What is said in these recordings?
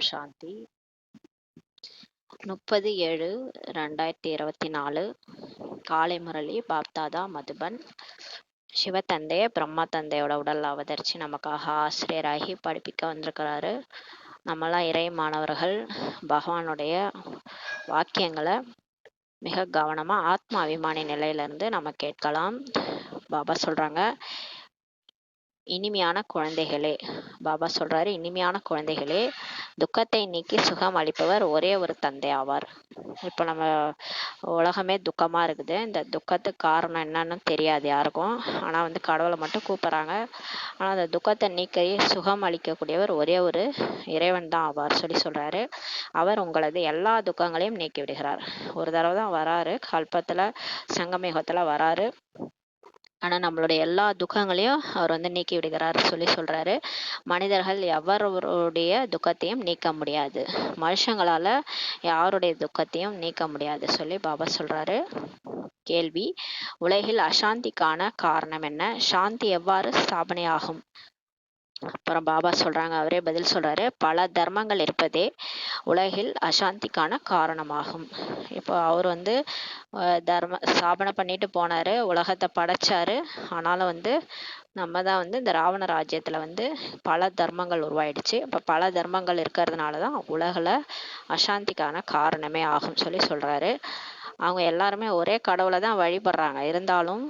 சாந்தி 30/7/2024 காலை முரளி பாப்தாதா மதுபன். சிவத்தந்தைய பிரம்மா தந்தையோட உடல் அவதரிச்சு நமக்காக ஆசிரியராகி படிப்பிக்க வந்திருக்கிறாரு. நம்மளாம் இறை மாணவர்கள் பகவானுடைய வாக்கியங்களை மிக கவனமா ஆத்ம அபிமானி நிலையிலிருந்து நம்ம கேட்கலாம். பாபா சொல்றாங்க, இனிமையான குழந்தைகளே, பாபா சொல்றாரு, இனிமையான குழந்தைகளே, துக்கத்தை நீக்கி சுகம் அளிப்பவர் ஒரே ஒரு தந்தை ஆவார். இப்போ நம்ம உலகமே துக்கமா இருக்குது. இந்த துக்கத்துக்கு காரணம் என்னன்னு தெரியாது யாருக்கும். ஆனா கடவுளை மட்டும் கூப்பிடுறாங்க. ஆனா அந்த துக்கத்தை நீக்கி சுகம் அளிக்கக்கூடியவர் ஒரே ஒரு இறைவன் தான் ஆவார் சொல்லி சொல்றாரு. அவர் உங்களது எல்லா துக்கங்களையும் நீக்கி விடுகிறார். ஒரு தடவை தான் வராரு, கல்பத்துல சங்கமயுகத்துல வராரு. ஆனா நம்மளுடைய எல்லா துக்கங்களையும் அவர் நீக்கி விடுகிறார் சொல்லி சொல்றாரு. மனிதர்கள் எவருடைய துக்கத்தையும் நீக்க முடியாது, மனுஷங்களால யாருடைய துக்கத்தையும் நீக்க முடியாது சொல்லி பாபா சொல்றாரு. கேள்வி: உலகில் அசாந்திக்கான காரணம் என்ன? சாந்தி எவ்வாறு ஸ்தாபனையாகும்? அப்புறம் பாபா சொல்றாங்க, அவரே பதில் சொல்றாரு, பல தர்மங்கள் இருப்பதே உலகில் அசாந்திக்கான காரணமாகும். இப்போ அவர் தர்ம ஸ்தாபனை பண்ணிட்டு போனாரு, உலகத்தை படைச்சாரு. ஆனாலும் நம்ம தான் இந்த ராவண ராஜ்யத்துல பல தர்மங்கள் உருவாயிடுச்சு. இப்போ பல தர்மங்கள் இருக்கிறதுனால தான் உலகில் அசாந்திக்கான காரணமே ஆகும் சொல்லி சொல்றாரு. அவங்க எல்லாருமே ஒரே கடவுளை தான் வழிபடுறாங்க, இருந்தாலும்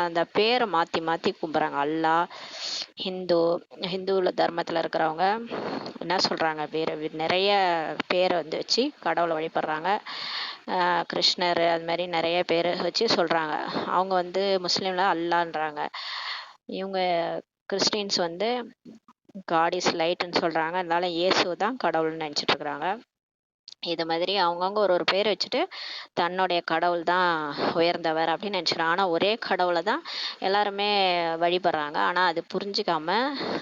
அந்த பேரை மாற்றி மாற்றி கும்பிட்றாங்க. அல்லா, ஹிந்து தர்மத்தில் இருக்கிறவங்க என்ன சொல்கிறாங்க, வேறு நிறைய பேரை வச்சு கடவுளை வழிபடுறாங்க. கிருஷ்ணர் அது மாதிரி நிறைய பேர் வச்சு சொல்கிறாங்க. அவங்க முஸ்லீமில் அல்லான்றாங்க. இவங்க கிறிஸ்டின்ஸ் காட் இஸ் லைட்னு சொல்கிறாங்க. அதனால இயேசு தான் கடவுள்னு நினச்சிட்டு இருக்கிறாங்க. இது மாதிரி அவங்கவுங்க ஒரு பேர் வச்சுட்டு தன்னுடைய கடவுள் தான் உயர்ந்தவர் அப்படின்னு நினச்சிக்கிறாங்க. ஆனால் ஒரே கடவுளை தான் எல்லாருமே வழிபடுறாங்க. ஆனால் அது புரிஞ்சுக்காம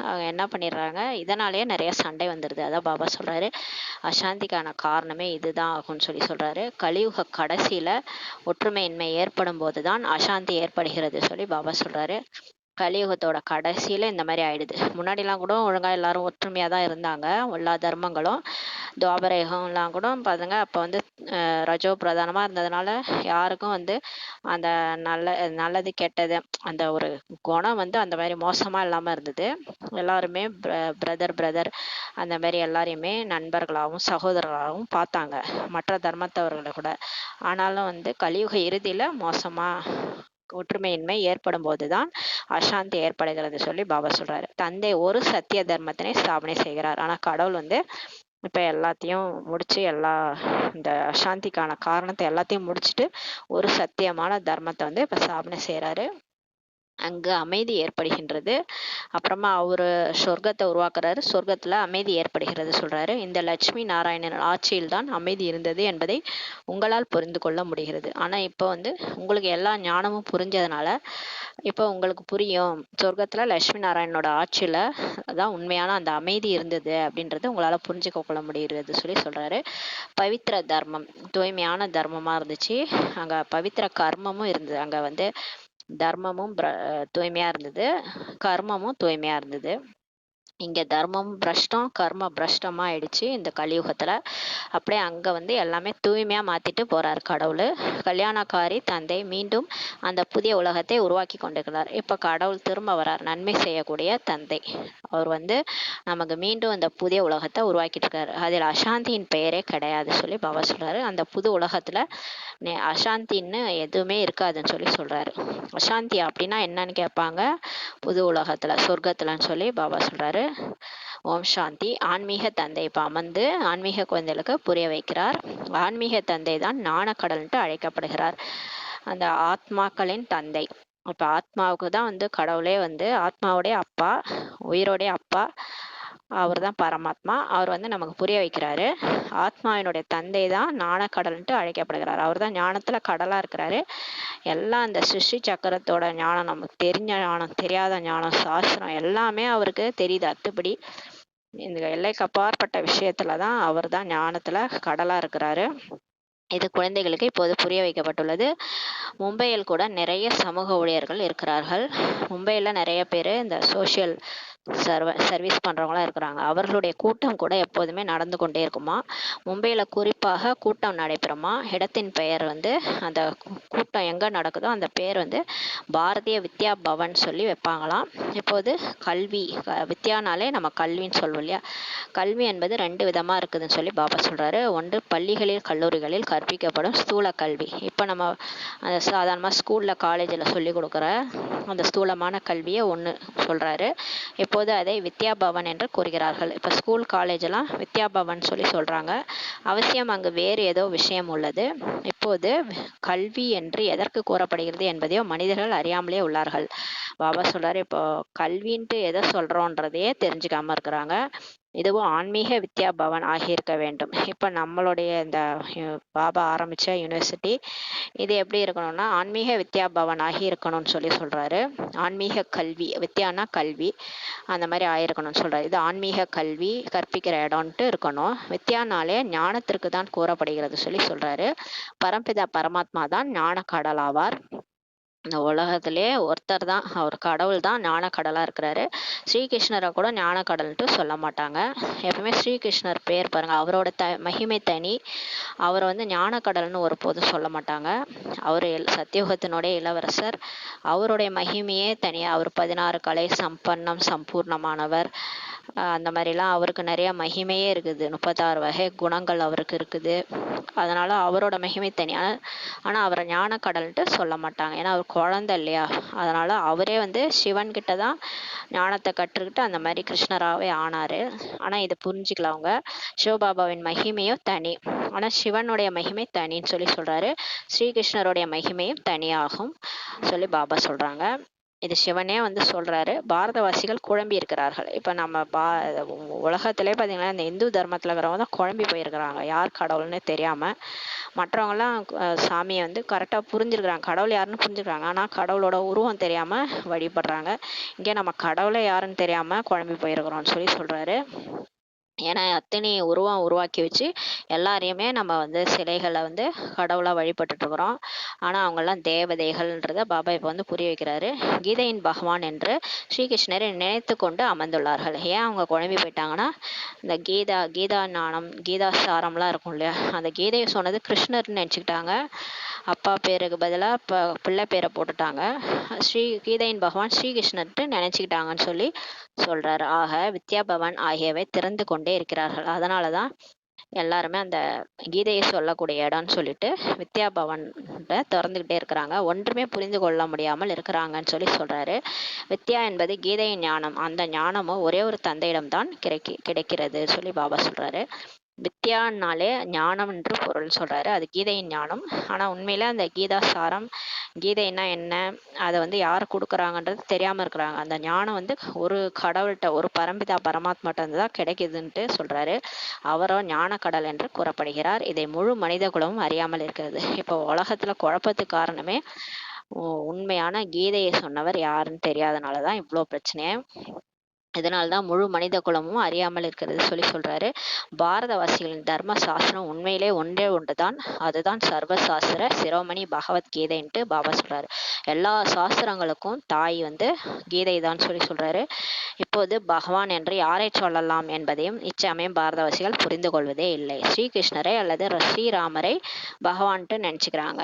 அவங்க என்ன பண்ணிடுறாங்க, இதனாலேயே நிறைய சண்டை வந்துடுது. அதான் பாபா சொல்கிறாரு, அசாந்திக்கான காரணமே இதுதான் ஆகும்னு சொல்லி சொல்கிறாரு. கலியுக கடைசியில் ஒற்றுமையின்மை ஏற்படும் போது தான் அசாந்தி ஏற்படுகிறது சொல்லி பாபா சொல்கிறாரு. கலியுகத்தோட கடைசியில் இந்த மாதிரி ஆயிடுது. முன்னாடிலாம் கூட ஒழுங்காக எல்லாரும் ஒற்றுமையாக தான் இருந்தாங்க, எல்லா தர்மங்களும். துவாபர யுகம்லாம் கூட பாருங்க, அப்போ ரஜோ பிரதானமாக இருந்ததுனால யாருக்கும் அந்த நல்லது கெட்டது அந்த ஒரு குணம் அந்த மாதிரி மோசமாக இல்லாமல் இருந்தது. எல்லாருமே பிரதர் அந்த மாதிரி எல்லாரையுமே நண்பர்களாகவும் சகோதரர்களாகவும் பார்த்தாங்க, மற்ற தர்மத்தவர்களை கூட. ஆனாலும் கலியுக இறுதியில் மோசமாக ஒற்றுமையின்மை ஏற்படும் போதுதான் அசாந்தி ஏற்படுகிறது சொல்லி பாபா சொல்றாரு. தந்தை ஒரு சத்திய தர்மத்தினை ஸ்தாபனை செய்கிறார். ஆனா கடவுள் இப்ப எல்லாத்தையும் முடிச்சு இந்த அசாந்திக்கான காரணத்தை எல்லாத்தையும் முடிச்சுட்டு ஒரு சத்தியமான தர்மத்தை இப்ப ஸ்தாபனை செய்யறாரு. அங்கு அமைதி ஏற்படுகின்றது. அப்புறமா அவரு சொர்க்கத்தை உருவாக்குறாரு, சொர்க்கத்துல அமைதி ஏற்படுகிறது சொல்றாரு. இந்த லட்சுமி நாராயணன் ஆட்சியில் தான் அமைதி இருந்தது என்பதை உங்களால் புரிந்து கொள்ள முடிகிறது. ஆனா இப்போ உங்களுக்கு எல்லா ஞானமும் புரிஞ்சதுனால இப்போ உங்களுக்கு புரியும், சொர்க்கத்துல லட்சுமி நாராயணனோட ஆட்சியில அதான் உண்மையான அந்த அமைதி இருந்தது அப்படின்றது உங்களால புரிஞ்சுக்க கொள்ள முடிகிறது சொல்லி சொல்றாரு. பவித்திர தர்மம் தூய்மையான தர்மமா இருந்துச்சு. அங்க பவித்திர கர்மமும் இருந்தது. அங்க தர்மமும் தூய்மையா இருந்தது, கர்மமும் தூய்மையா இருந்தது. இங்க தர்மம் பிரஷ்டம், கர்ம பிரஷ்டமா ஆயிடுச்சு இந்த கலியுகத்துல. அப்படியே அங்க எல்லாமே தூய்மையா மாத்திட்டு போறாரு கடவுள். கல்யாணக்காரி தந்தை மீண்டும் அந்த புதிய உலகத்தை உருவாக்கி கொண்டிருக்கிறார். இப்ப கடவுள் திரும்ப வரார், நன்மை செய்யக்கூடிய தந்தை. அவர் நமக்கு மீண்டும் அந்த புதிய உலகத்தை உருவாக்கிட்டு இருக்காரு. அதில் அசாந்தியின் பெயரே கிடையாது சொல்லி பாபா சொல்றாரு. அந்த புது உலகத்துல அசாந்தின்னு எதுவுமே இருக்காதுன்னு சொல்லி சொல்றாரு. அசாந்தி அப்படின்னா என்னன்னு கேட்பாங்க. புது உலகத்துல சொர்க்கத்துலன்னு சொல்லி பாபா சொல்றாரு. ஓம் சாந்தி. ஆன்மீக தந்தை இப்ப அமர்ந்து ஆன்மீக குழந்தைகளுக்கு புரிய வைக்கிறார். ஆன்மீக தந்தை தான் ஞானக்கடல்ன்ட்டு அழைக்கப்படுகிறார், அந்த ஆத்மாக்களின் தந்தை. இப்ப ஆத்மாவுக்கு தான் கடவுளே ஆத்மாவுடைய அப்பா, உயிரோடைய அப்பா, அவர் தான் பரமாத்மா. அவர் நமக்கு புரிய வைக்கிறாரு. ஆத்மாவினுடைய தந்தை தான் ஞானக்கடல்ன்ட்டு அழைக்கப்படுகிறார். அவர் தான் ஞானத்துல கடலா இருக்கிறாரு. எல்லாம் அந்த சிருஷ்டி சக்கரத்தோட ஞானம், நமக்கு தெரிஞ்ச ஞானம், தெரியாத ஞானம், சாஸ்திரம் எல்லாமே அவருக்கு தெரியுது அத்துப்படி. இந்த எல்லைக்கு அப்பாற்பட்ட விஷயத்துலதான் அவர் தான் ஞானத்துல கடலா இருக்கிறாரு. இது குழந்தைகளுக்கு இப்போது புரிய வைக்கப்பட்டுள்ளது. மும்பையில் கூட நிறைய சமூக ஊழியர்கள் இருக்கிறார்கள். மும்பையில் நிறைய பேர் இந்த சோஷியல் சர்வீஸ் பண்ணுறவங்களாம் இருக்கிறாங்க. அவர்களுடைய கூட்டம் கூட எப்போதுமே நடந்து கொண்டே இருக்குமா. மும்பையில் குறிப்பாக கூட்டம் நடைபெறுமா. இடத்தின் பெயர் வந்து அந்த கூட்டம் எங்கே நடக்குதோ அந்த பேர் வந்து பாரதிய வித்யா பவன் சொல்லி வைப்பாங்களாம். இப்போது கல்வி, வித்யானாலே நம்ம கல்வின்னு சொல்லுவோம் இல்லையா. கல்வி என்பது 2 விதமாக இருக்குதுன்னு சொல்லி பாபா சொல்கிறாரு. ஒன்று பள்ளிகளில் கல்லூரிகளில் கற்பிக்கப்படும் ஸ்தூல கல்வி. இப்போ நம்ம அந்த சாதாரணமாக ஸ்கூலில் காலேஜில் சொல்லி கொடுக்குற அந்த ஸ்தூலமான கல்வியை ஒன்று சொல்கிறாரு. இப்போது அதை வித்யா பவன் என்று கூறுகிறார்கள். இப்போ ஸ்கூல் காலேஜெல்லாம் வித்யா பவன் சொல்லி சொல்கிறாங்க. அவசியம் அங்கு வேறு ஏதோ விஷயம் உள்ளது. இப்போது கல்வி என்று எதற்கு கூறப்படுகிறது என்பதையோ மனிதர்கள் அறியாமலே உள்ளார்கள். பாபா சொல்கிறார், இப்போ கல்வின்ட்டு எதை சொல்கிறோன்றதையே தெரிஞ்சுக்காமல் இருக்கிறாங்க. இதுவும் ஆன்மீக வித்யா பவன் ஆகியிருக்க வேண்டும். இப்போ நம்மளுடைய இந்த பாபா ஆரம்பித்த யூனிவர்சிட்டி இது எப்படி இருக்கணும்னா ஆன்மீக வித்யா பவன் ஆகி இருக்கணும்னு சொல்லி சொல்கிறாரு. ஆன்மீக கல்வி, வித்யானா கல்வி, அந்த மாதிரி ஆயிருக்கணும்னு சொல்கிறாரு. இது ஆன்மீக கல்வி கற்பிக்கிற இடம்ன்ட்டு இருக்கணும். வித்யானாலே ஞானத்திற்கு தான் கூறப்படுகிறது சொல்லி சொல்கிறாரு. பரம்பிதா பரமாத்மா தான் ஞான கடல் ஆவார். இந்த உலகத்திலே ஒருத்தர் தான், அவர் கடவுள் தான் ஞானக்கடலாக இருக்கிறாரு. ஸ்ரீகிருஷ்ணரை கூட ஞானக்கடல்ன்ட்டு சொல்ல மாட்டாங்க. எப்பவுமே ஸ்ரீகிருஷ்ணர் பேர் பாருங்கள், அவரோட மகிமை தனி. அவர் வந்து ஞானக்கடல்னு ஒருபோதும் சொல்ல மாட்டாங்க. அவர் சத்தியுகத்தினுடைய இளவரசர். அவருடைய மகிமையே தனியாக. அவர் 16 கலை சம்பன்னம் சம்பூர்ணமானவர். அந்த மாதிரிலாம் அவருக்கு நிறைய மகிமையே இருக்குது. 36 வகை குணங்கள் அவருக்கு இருக்குது. அதனால் அவரோட மகிமை தனியான. ஆனால் அவரை ஞானக்கடல்ன்ட்டு சொல்ல மாட்டாங்க. ஏன்னா அவர் குழந்தை இல்லையா. அதனால் அவரே வந்து சிவன்கிட்ட தான் ஞானத்தை கற்றுக்கிட்டு அந்த மாதிரி கிருஷ்ணராகவே ஆனார். ஆனால் இதை புரிஞ்சுக்கல அவங்க. சிவபாபாவின் மகிமையும் தனி, ஆனால் சிவனுடைய மகிமை தனின்னு சொல்லி சொல்கிறாரு. ஸ்ரீகிருஷ்ணருடைய மகிமையும் தனியாகும் சொல்லி பாபா சொல்கிறாங்க. இது சிவனே வந்து சொல்கிறாரு. பாரதவாசிகள் குழம்பி இருக்கிறார்கள். இப்போ நம்ம உலகத்திலே பார்த்தீங்கன்னா இந்த இந்து தர்மத்தில் இருக்கிறவங்க தான் குழம்பி போயிருக்கிறாங்க. யார் கடவுள்னு தெரியாமல். மற்றவங்களாம் சாமியை வந்து கரெக்டாக புரிஞ்சுருக்கிறாங்க, கடவுள் யாருன்னு புரிஞ்சுக்கிறாங்க. ஆனால் கடவுளோட உருவம் தெரியாமல் வழிபடுறாங்க. இங்கே நம்ம கடவுளை யாருன்னு தெரியாமல் குழம்பி போயிருக்கிறோம்னு சொல்லி சொல்கிறாரு. ஏன்னா அத்தனை உருவம் உருவாக்கி வச்சு எல்லாரையுமே நம்ம வந்து சிலைகளை வந்து கடவுளாக வழிபட்டுருக்குறோம். ஆனால் அவங்கெல்லாம் தேவதைகள்ன்றதை பாபா இப்போ வந்து புரிய வைக்கிறாரு. கீதையின் பகவான் என்று ஸ்ரீகிருஷ்ணரை நினைத்து கொண்டு அமர்ந்துள்ளார்கள். ஏன் அவங்க குழம்பி போயிட்டாங்கன்னா இந்த கீதா ஞானம், கீதா சாரம்லாம் இருக்கும் இல்லையா, அந்த கீதையை சொன்னது கிருஷ்ணர்னு நினச்சிக்கிட்டாங்க. அப்பா பேருக்கு பதிலாக இப்போ பிள்ளை பேரை போட்டுட்டாங்க. கீதையின் பகவான் ஸ்ரீகிருஷ்ணர்ட்டு நினச்சிக்கிட்டாங்கன்னு சொல்லி சொல்கிறாரு. ஆக வித்யா பவன் ஆகியவை திறந்து கொண்டே இருக்கிறார்கள். அதனால தான் எல்லாருமே அந்த கீதையை சொல்லக்கூடிய இடம்னு சொல்லிட்டு வித்யா பவன் திறந்துக்கிட்டே இருக்கிறாங்க. ஒன்றுமே புரிந்து கொள்ள முடியாமல் இருக்கிறாங்கன்னு சொல்லி சொல்கிறாரு. வித்யா என்பது கீதையின் ஞானம். அந்த ஞானமும் ஒரே ஒரு தந்தையிடம்தான் கிடைக்கிறது சொல்லி பாபா சொல்கிறாரு. வித்யானாலே ஞானம் என்று பொருள் சொல்கிறாரு. அது கீதையின் ஞானம். ஆனால் உண்மையில அந்த கீதா சாரம், கீதைன்னா என்ன, அதை வந்து யார் கொடுக்குறாங்கன்றது தெரியாமல் இருக்கிறாங்க. அந்த ஞானம் வந்து ஒரு கடவுள்கிட்ட, ஒரு பரம்பிதா பரமாத்மாட்ட தான் கிடைக்குதுன்ட்டு சொல்கிறாரு. அவரோ ஞானக்கடல் என்று கூறப்படுகிறார். இதை முழு மனித குலமும் அறியாமல் இருக்கிறது. இப்போ உலகத்தில் குழப்பத்துக்கு காரணமே உண்மையான கீதையை சொன்னவர் யாருன்னு தெரியாதனால தான் இவ்வளோ பிரச்சனையே. இதனால்தான் முழு மனித குலமும் அறியாமல் இருக்கிறது சொல்லி சொல்றாரு. பாரதவாசிகளின் தர்ம சாஸ்திரம் உண்மையிலே ஒன்றே ஒன்றுதான். அதுதான் சர்வ சாஸ்திர சிரோமணி பகவத்கீதைன்ட்டு பாபா சொல்றாரு. எல்லா சாஸ்திரங்களுக்கும் தாய் வந்து கீதை தான் சொல்லி சொல்றாரு. இப்போது பகவான் என்று யாரை சொல்லலாம் என்பதையும் இச்சமயம் பாரதவாசிகள் புரிந்து கொள்வதே இல்லை. ஸ்ரீகிருஷ்ணரை அல்லது ஸ்ரீராமரை பகவான்ட்டு நினச்சிக்கிறாங்க.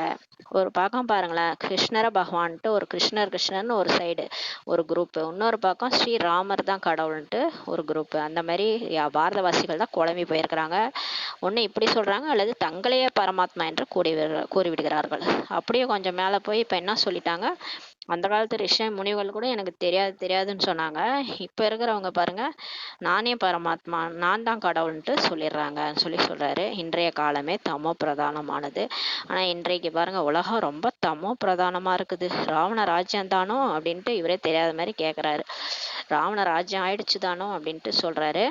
ஒரு பக்கம் பாருங்களேன், கிருஷ்ணரை பகவான்ட்டு ஒரு கிருஷ்ணர்னு ஒரு சைடு ஒரு குரூப்பு, இன்னொரு பக்கம் ஸ்ரீராமர் தான் கடவுள்ன்ட்டு ஒரு குரூப்பு. அந்த மாதிரி பாரதவாசிகள் தான் குழம்பி போயிருக்கிறாங்க. ஒன்று இப்படி சொல்கிறாங்க, அல்லது தங்களையே பரமாத்மா என்று கூறிவிடுகிறார்கள். அப்படியே கொஞ்சம் மேலே போய் இப்போ என்ன சொல்லிட்டாங்க, அந்த காலத்து ரிஷி முனிவர்கள் கூட எனக்கு தெரியாதுன்னு சொன்னாங்க. இப்போ இருக்கிறவங்க பாருங்க, நானே பரமாத்மா, நான் தான் கடவுள்ன்ட்டு சொல்லிடுறாங்கன்னு சொல்லி சொல்கிறாரு. இன்றைய காலமே தமோ பிரதானமானது. ஆனால் இன்றைக்கு பாருங்க உலகம் ரொம்ப தமோ பிரதானமாக இருக்குது. ராவண ராஜ்யம் தானோ அப்படின்ட்டு இவரே தெரியாத மாதிரி கேட்குறாரு. ராவண ராஜ்யம் ஆயிடுச்சு தானோ அப்படின்ட்டு சொல்றாரு.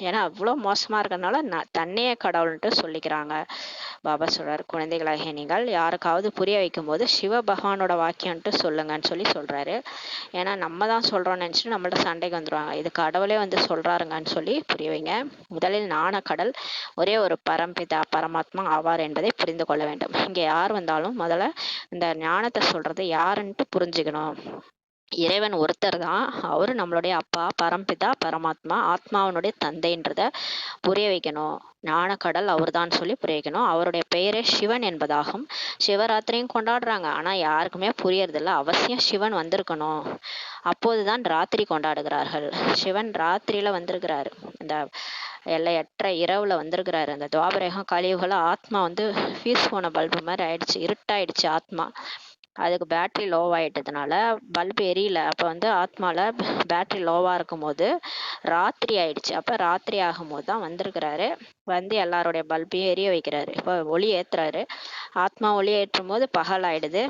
ஏன்னா அவ்வளோ மோசமா இருக்கிறதுனால தன்னையே கடவுள்ன்ட்டு சொல்லிக்கிறாங்க. பாபா சொல்றாரு, குழந்தைகளாகிய நீங்கள் யாருக்காவது புரிய வைக்கும் போது சிவ பகவானோட வாக்கியம்ட்டு சொல்லுங்கன்னு சொல்றாரு. ஏன்னா நம்ம தான் சொல்றோம்னு நினைச்சிட்டு நம்மள்ட்ட சண்டைக்கு வந்துருவாங்க. இது கடவுளே வந்து சொல்றாருங்கன்னு சொல்லி புரிய வைங்க. முதலில் ஞான கடல் ஒரே ஒரு பரம்பிதா பரமாத்மா ஆவார் என்பதை புரிந்து கொள்ள வேண்டும். இங்க யார் வந்தாலும் முதல்ல இந்த ஞானத்தை சொல்றது யாருன்ட்டு புரிஞ்சுக்கணும். இறைவன் ஒருத்தர் தான், அவரு நம்மளுடைய அப்பா, பரம்பிதா பரமாத்மா, ஆத்மாவனுடைய தந்தைன்றத புரிய வைக்கணும். ஞானக்கடல் அவர்தான் சொல்லி புரிய வைக்கணும். அவருடைய பெயரே சிவன் என்பதாகும். சிவராத்திரியும் கொண்டாடுறாங்க, ஆனா யாருக்குமே புரியறதில்ல. அவசியம் சிவன் வந்திருக்கணும், அப்போதுதான் ராத்திரி கொண்டாடுகிறார்கள். சிவன் ராத்திரியில வந்திருக்கிறாரு, இந்த எல்லையற்ற இரவுல வந்திருக்கிறாரு. அந்த துவாபரகம் கலியுகல ஆத்மா வந்து ஃபீஸ் போன பல்பு மாதிரி ஆயிடுச்சு, இருட்டாயிடுச்சு ஆத்மா. அதுக்கு பேட்டரி லோவாயிட்டதுனால பல்பு எரியல. அப்போ வந்து ஆத்மால பேட்டரி லோவா இருக்கும் போது ராத்திரி ஆயிடுச்சு. அப்போ ராத்திரி ஆகும்போது தான் வந்திருக்கிறாரு. வந்து எல்லாருடைய பல்பையும் எரிய வைக்கிறாரு. இப்போ ஒளி ஏத்துறாரு. ஆத்மா ஒளி ஏற்றும் போது பகல் ஆயிடுது.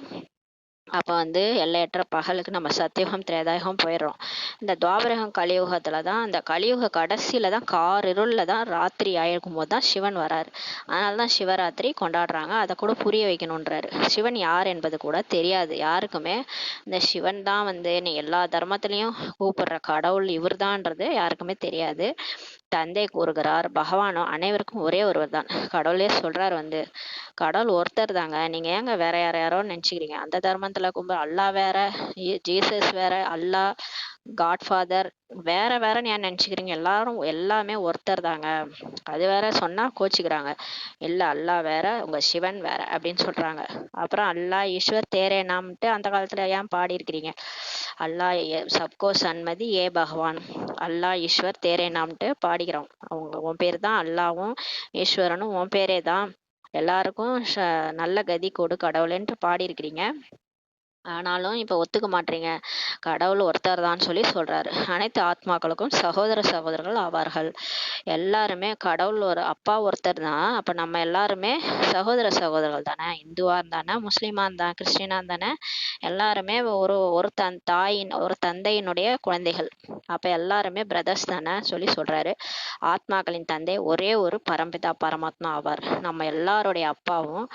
அப்போ வந்து எல்லையற்ற பகலுக்கு நம்ம சத்தியுகம் திரேதாயுகம் போயிடுறோம். இந்த துவாபரகம் கலியுகத்துல தான், அந்த கலியுக கடைசியில தான் காரிருள்ல தான் ராத்திரி ஆயிருக்கும் போது தான் சிவன் வராரு. அதனால தான் சிவராத்திரி கொண்டாடுறாங்க. அதை கூட புரிய வைக்கணுன்றாரு. சிவன் யார் என்பது கூட தெரியாது யாருக்குமே. இந்த சிவன் தான் வந்து நீ எல்லா தர்மத்திலையும் கூப்பிடுற கடவுள் இவர்தான்றது யாருக்குமே தெரியாது. தந்தை கூறுகிறார், பகவானும் அனைவருக்கும் ஒரே ஒருவர் தான். கடவுளே சொல்றாரு வந்து, கடவுள் ஒருத்தர் தாங்க, நீங்க ஏங்க வேற யாரோ நினைச்சுக்கிறீங்க? அந்த தர்மத்துல அல்லா வேற, ஜீசஸ் வேற, அல்லா காட்ஃபாதர் வேற வேறன்னு ஏன் நினைச்சுக்கிறீங்க? எல்லாரும் எல்லாமே ஒருத்தர் தாங்க. அது வேற சொன்னா கோச்சிக்கிறாங்க. இல்ல, அல்லா வேற, உங்க சிவன் வேற அப்படின்னு சொல்றாங்க. அப்புறம் அல்லா ஈஸ்வர் தேரே நாம்ட்டு அந்த காலத்துல ஏன் பாடி இருக்கிறீங்க? அல்லா சப்கோ சன்மதி ஏ பகவான், அல்லா ஈஸ்வர் தேரே நாம்ட்டு பாடிக்கிறோம். உன் பேர் தான் அல்லாவும் ஈஸ்வரனும் உன் பேரே தான், எல்லாருக்கும் நல்ல கதி கொடு கடவுளேன்ட்டு பாடி இருக்கிறீங்க. ஆனாலும் இப்ப ஒத்துக்க மாட்டீங்க. கடவுள் ஒருத்தர் தான் சொல்லி சொல்றாரு. அனைத்து ஆத்மாக்களுக்கும் சகோதர சகோதரர்கள் ஆவார்கள். எல்லாருமே கடவுள் ஒரு அப்பா ஒருத்தர் தான். அப்ப நம்ம எல்லாருமே சகோதர சகோதரர்கள் தானே. இந்துவா இருந்தானே, முஸ்லீமா இருந்தா, கிறிஸ்டினா இருந்தானே, எல்லாருமே ஒரு ஒரு தாயின் ஒரு தந்தையினுடைய குழந்தைகள். அப்ப எல்லாருமே பிரதர்ஸ் தானே சொல்லி சொல்றாரு. ஆத்மாக்களின் தந்தை ஒரே ஒரு பரம்பிதா பரமாத்மா ஆவார். நம்ம எல்லாருடைய அப்பாவும்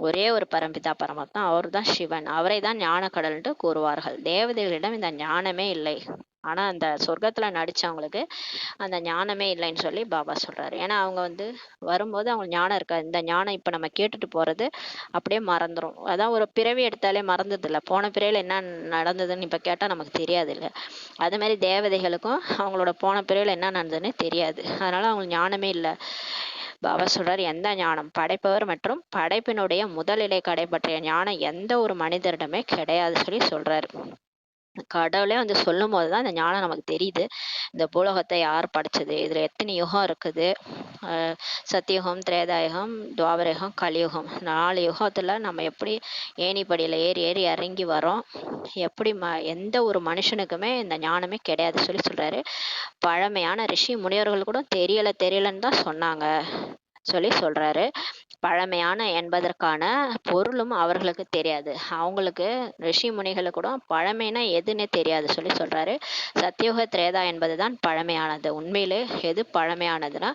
ஒரே ஒரு பரம்பிதா பரமாத்மா, அவர் தான் சிவன். அவரை தான் ஞான கடல்ட்டு கூறுவார்கள். தேவதைகளிடம் இந்த ஞானமே இல்லை. ஆனா அந்த சொர்க்கத்துல நடிச்சவங்களுக்கு அந்த ஞானமே இல்லைன்னு சொல்லி பாபா சொல்றாரு. ஏன்னா அவங்க வந்து வரும்போது அவங்களுக்கு ஞானம் இருக்காது. இந்த ஞானம் இப்ப நம்ம கேட்டுட்டு போறது அப்படியே மறந்துடும். அதான் ஒரு பிறவி எடுத்தாலே மறந்தது இல்லை. போன பிறவில என்ன நடந்ததுன்னு இப்ப கேட்டா நமக்கு தெரியாது இல்லை. அது மாதிரி தேவதைகளுக்கும் அவங்களோட போன பிறவில என்ன நடந்ததுன்னு தெரியாது. அதனால அவங்களுக்கு ஞானமே இல்லை. பாபா சொல்றாரு, எந்த ஞானம் படைப்பவர் மற்றும் படைப்பினுடைய முதலிலை கடை பற்றிய ஞானம் எந்த ஒரு மனிதரிடமே கிடையாது சொல்லி சொல்றாரு. கடவுளே வந்து சொல்லும் போதுதான் இந்த ஞானம் நமக்கு தெரியுது. இந்த பூலோகத்தை யார் படைச்சது, இதுல எத்தனை யுகம் இருக்குது, சத்தியுகம், திரேதாயுகம், துவாபரயுகம், கலியுகம், 4 யுகத்துல நம்ம எப்படி ஏணிப்படியில ஏறி ஏறி இறங்கி வரோம். எப்படி எந்த ஒரு மனுஷனுக்குமே இந்த ஞானமே கிடையாது சொல்லி சொல்றாரு. பழமையான ரிஷி முனிவர்கள் கூட தெரியலன்னு தான் சொன்னாங்க சொல்லி சொல்றாரு. பழமையான என்பதற்கான பொருளும் அவர்களுக்கு தெரியாது. அவங்களுக்கு ரிஷி முனிகளுக்கு கூட பழமைனா எதுன்னே தெரியாது சொல்லி சொல்றாரு. சத்தியுக திரேதா என்பதுதான் பழமையானது. உண்மையிலே எது பழமையானதுன்னா,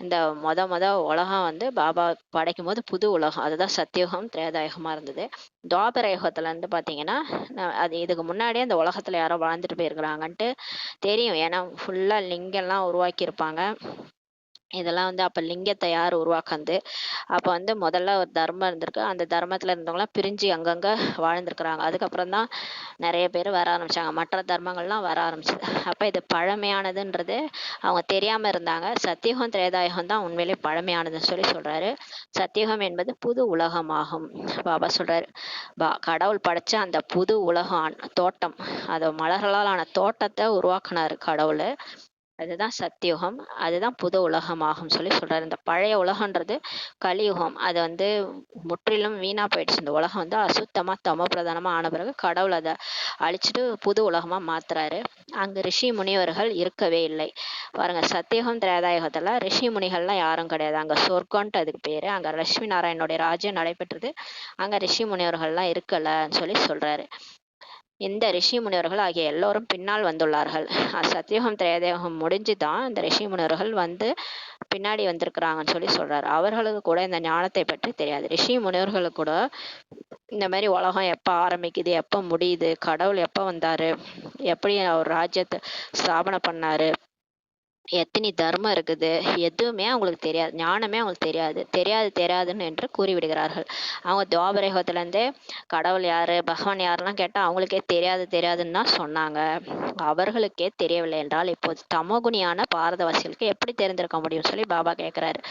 இந்த மொத உலகம் வந்து பாபா படைக்கும் போது புது உலகம், அதுதான் சத்தியுகம் திரேதாயுகமா இருந்தது. துவாபர யுகத்துல இருந்து பாத்தீங்கன்னா, அது இதுக்கு முன்னாடியே அந்த உலகத்துல யாரோ வாழ்ந்துட்டு போயிருக்கிறாங்கன்ட்டு தெரியும். ஏன்னா ஃபுல்லா லிங்கம்லாம் உருவாக்கி இருப்பாங்க. இதெல்லாம் வந்து அப்ப லிங்கத்தை யார் உருவாக்குனது? அப்ப வந்து முதல்ல ஒரு தர்மம் இருந்திருக்கு. அந்த தர்மத்துல இருந்தவங்கலாம் பிரிஞ்சு அங்கங்க வாழ்ந்திருக்கிறாங்க. அதுக்கப்புறம் தான் நிறைய பேர் வர ஆரம்பிச்சாங்க. மற்ற தர்மங்கள்லாம் வர ஆரம்பிச்சது. அப்ப இது பழமையானதுன்றது அவங்க தெரியாம இருந்தாங்க. சத்தியுகம் திரேதாயுகம் தான் உண்மையிலே பழமையானதுன்னு சொல்லி சொல்றாரு. சத்தியுகம் என்பது புது உலகமாகும். பாபா சொல்றாரு, கடவுள் படைச்ச அந்த புது உலகம் தோட்டம், அது மலர்களால் ஆன தோட்டத்தை உருவாக்குனாரு கடவுள். அதுதான் சத்தியுகம், அதுதான் புது உலகமாகும் சொல்லி சொல்றாரு. இந்த பழைய உலகன்றது கலியுகம். அது வந்து முற்றிலும் வீணா போயிடுச்சு. இந்த உலகம் வந்து அசுத்தமா தமோ பிரதானமா ஆன பிறகு கடவுள் அதை அழிச்சிட்டு புது உலகமா மாத்துறாரு. அங்க ரிஷி முனிவர்கள் இருக்கவே இல்லை. பாருங்க, சத்தியுகம் திரேதாயுகத்துல ரிஷி முனிகள்லாம் யாரும் கிடையாது. அங்க சொர்க்கம்ட்டு அதுக்கு பேரு. அங்க லட்சுமி நாராயணனுடைய ராஜ்யம் நடைபெற்றது. அங்க ரிஷி முனிவர்கள்லாம் இருக்கலன்னு சொல்லி சொல்றாரு. இந்த ரிஷி முனிவர்கள் ஆகிய எல்லோரும் பின்னால் வந்துள்ளார்கள். சத்தியுகம் திரேதாயுகம் முடிஞ்சு தான் இந்த ரிஷி முனிவர்கள் வந்து பின்னாடி வந்திருக்கிறாங்கன்னு சொல்லி சொல்றாரு. அவர்களுக்கு கூட இந்த ஞானத்தை பற்றி தெரியாது. ரிஷி முனிவர்களுக்கு கூட இந்த மாதிரி உலகம் எப்ப ஆரம்பிக்குது, எப்ப முடியுது, கடவுள் எப்ப வந்தாரு, எப்படி அவர் ராஜ்யத்தை ஸ்தாபனை பண்ணாரு, எத்தனை தர்மம் இருக்குது, எதுவுமே அவங்களுக்கு தெரியாது. ஞானமே அவங்களுக்கு தெரியாது. தெரியாதுன்னு என்று கூறிவிடுகிறார்கள். அவங்க துவாபர யுகத்திலேருந்தே கடவுள் யாரு, பகவான் யாருலாம் கேட்டால் அவங்களுக்கே தெரியாதுன்னு தான் சொன்னாங்க. அவர்களுக்கே தெரியவில்லை என்றால் இப்போது தமோகுணியான பாரதவாசிகளுக்கு எப்படி தெரிந்திருக்க முடியும்னு சொல்லி பாபா கேட்குறாரு.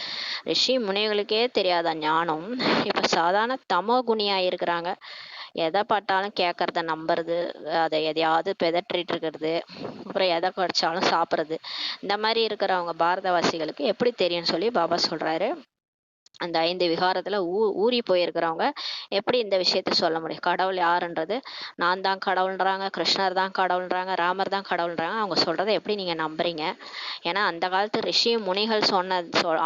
ரிஷி முனிகளுக்கே தெரியாத ஞானம் இப்போ சாதாரண தமோகுணியா இருக்கிறாங்க. எதை பார்த்தாலும் கேட்கறத நம்புறது, அதை எதையாவது பெதற்றிட்டு இருக்கிறது, அப்புறம் எதை கிடைச்சாலும் சாப்பிட்றது, இந்த மாதிரி இருக்கிறவங்க பாரதவாசிகளுக்கு எப்படி தெரியும்னு சொல்லி பாபா சொல்றாரு. அந்த 5 விகாரத்துல ஊறி போயிருக்கிறவங்க எப்படி இந்த விஷயத்த சொல்ல முடியும்? கடவுள் யாருன்றது, நான் தான் கடவுள்ன்றாங்க, கிருஷ்ணர் தான் கடவுள்ன்றாங்க, ராமர் தான் கடவுள்ன்றாங்க. அவங்க சொல்றதை எப்படி நீங்க நம்புறீங்க? ஏன்னா அந்த காலத்து ரிஷி முனிகள்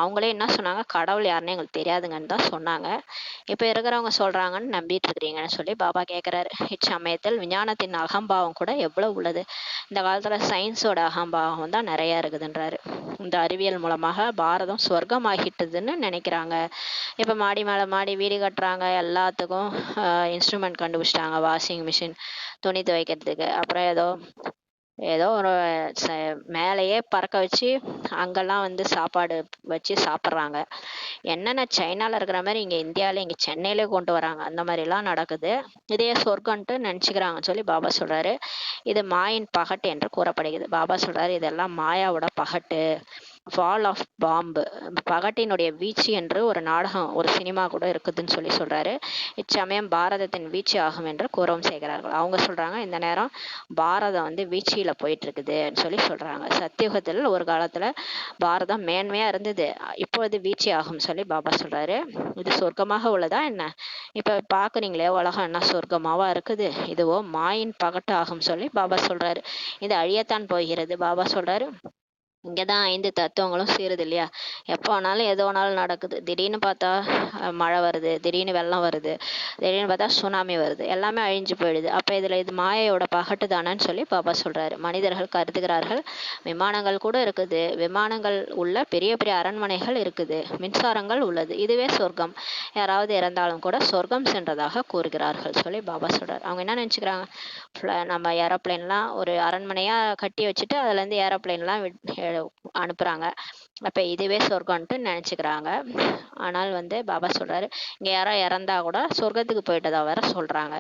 அவங்களே என்ன சொன்னாங்க, கடவுள் யாருன்னு எங்களுக்கு தெரியாதுங்கன்னு தான் சொன்னாங்க. இப்ப இருக்கிறவங்க சொல்றாங்கன்னு நம்பிட்டு இருக்கிறீங்கன்னு சொல்லி பாபா கேட்கிறாரு. இச்சமயத்தில் விஞ்ஞானத்தின் அகம்பாவம் கூட எவ்வளவு உள்ளது. இந்த காலத்துல சயின்ஸோட அகம்பாவம் தான் நிறைய இருக்குதுன்றாரு. இந்த அறிவியல் மூலமாக பாரதம் சொர்க்கம் ஆகிட்டுதுன்னு நினைக்கிறாங்க. இப்ப மாடி மேல மாடி வீடு கட்டுறாங்க, எல்லாத்துக்கும் இன்ஸ்ட்ருமெண்ட் கண்டுபிடிச்சிட்டாங்க, வாஷிங் மிஷின், துணி துவைக்கிறதுக்கு, அப்புறம் ஏதோ ஒரு மேலேயே பறக்க வச்சு அங்கெல்லாம் வந்து சாப்பாடு வச்சு சாப்பிட்றாங்க. என்னென்ன சைனால இருக்கிற மாதிரி இங்க இந்தியாவில இங்க சென்னையிலே கொண்டு வராங்க. அந்த மாதிரி எல்லாம் நடக்குது. இதே சொர்க்கம்ட்டு நினைச்சுக்கிறாங்கன்னு சொல்லி பாபா சொல்றாரு. இது மாயின் பகட்டு என்று கூறப்படுகிறது. பாபா சொல்றாரு, இதெல்லாம் மாயாவோட பகட்டு, ஃபால் ஆஃப் பாம்பு, பகட்டினுடைய வீச்சு என்று ஒரு நாடகம், ஒரு சினிமா கூட இருக்குதுன்னு சொல்லி சொல்றாரு. இச்சமயம் பாரதத்தின் வீச்சு ஆகும் என்று கூறவும் செய்கிறார்கள். அவங்க சொல்றாங்க, இந்த நேரம் பாரதம் வந்து வீழ்ச்சியில போயிட்டு இருக்குதுன்னு சொல்லி சொல்றாங்க. சத்தியுகத்தில் ஒரு காலத்துல பாரதம் மேன்மையா இருந்தது, இப்பொழுது வீழ்ச்சி ஆகும் சொல்லி பாபா சொல்றாரு. இது சொர்க்கமாக உள்ளதா என்ன? இப்ப பாக்குறீங்களே உலகம் என்ன சொர்க்கமாவா இருக்குது? இதுவோ மாயின் பகட்டு ஆகும் சொல்லி பாபா சொல்றாரு. இது அழியத்தான் போகிறது. பாபா சொல்றாரு, இங்கதான் 5 தத்துவங்களும் சேருது இல்லையா? எப்போ வேணாலும் எது வேணாலும் நடக்குது. திடீர்னு பார்த்தா மழை வருது, திடீர்னு வெள்ளம் வருது, திடீர்னு பார்த்தா சுனாமி வருது, எல்லாமே அழிஞ்சு போயிடுது. அப்ப இது மாயையோட பகட்டு தானேன்னு சொல்லி பாபா சொல்றாரு. மனிதர்கள் கருதுகிறார்கள் விமானங்கள் கூட இருக்குது, விமானங்கள் உள்ள பெரிய பெரிய அரண்மனைகள் இருக்குது, மின்சாரங்கள் உள்ளது, இதுவே சொர்க்கம். யாராவது இறந்தாலும் கூட சொர்க்கம் சென்றதாக கூறுகிறார்கள் சொல்லி பாபா சொல்றாரு. அவங்க என்ன நினைச்சுக்கிறாங்க, நம்ம ஏரோப்ளைன்லாம் ஒரு அரண்மனையா கட்டி வச்சுட்டு அதுல இருந்து ஏரோப்ளைன்லாம் அனுப்புறாங்க, அப்ப இதுவே சொர்க்கம்ட்டு நினைச்சுக்கிறாங்க. ஆனால் வந்து பாபா சொல்றாரு, இங்க யாரோ இறந்தா கூட சொர்க்கத்துக்கு போயிட்டதா வேற சொல்றாங்க.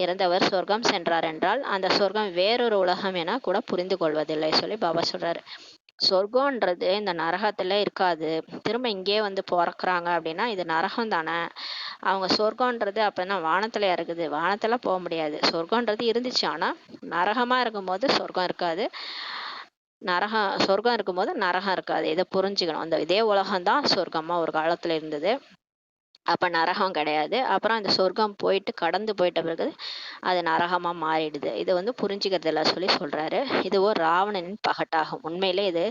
இறந்தவர் சொர்க்கம் சென்றார் என்றால் அந்த சொர்க்கம் வேறொரு உலகம் என கூட புரிந்து கொள்வதில்லை சொல்லி பாபா சொல்றாரு. சொர்க்கம்ன்றது இந்த நரகத்துல இருக்காது. திரும்ப இங்கே வந்து பிறக்குறாங்க அப்படின்னா இது நரகம் தானே. அவங்க சொர்க்கம்ன்றது அப்ப வானத்துல இருக்குது, வானத்துல போக முடியாது. சொர்க்கம்ன்றது இருந்துச்சு, ஆனா நரகமா இருக்கும்போது சொர்க்கம் இருக்காது, சொர்க்கம் இருக்கும்போது நரகம் இருக்காது. இதை புரிஞ்சுக்கணும். அந்த இதே உலகம்தான் சொர்க்கமா ஒரு காலத்துல இருந்தது, அப்ப நரகம் கிடையாது. அப்புறம் அந்த சொர்க்கம் போயிட்டு கடந்து போயிட்ட பிறகு அது நரகமா மாறிடுது. இது வந்து புரிஞ்சுக்கிறது இல்ல சொல்லி சொல்றாரு. இதுவோ ராவணனின் பகட்டாகும். உண்மையிலே இது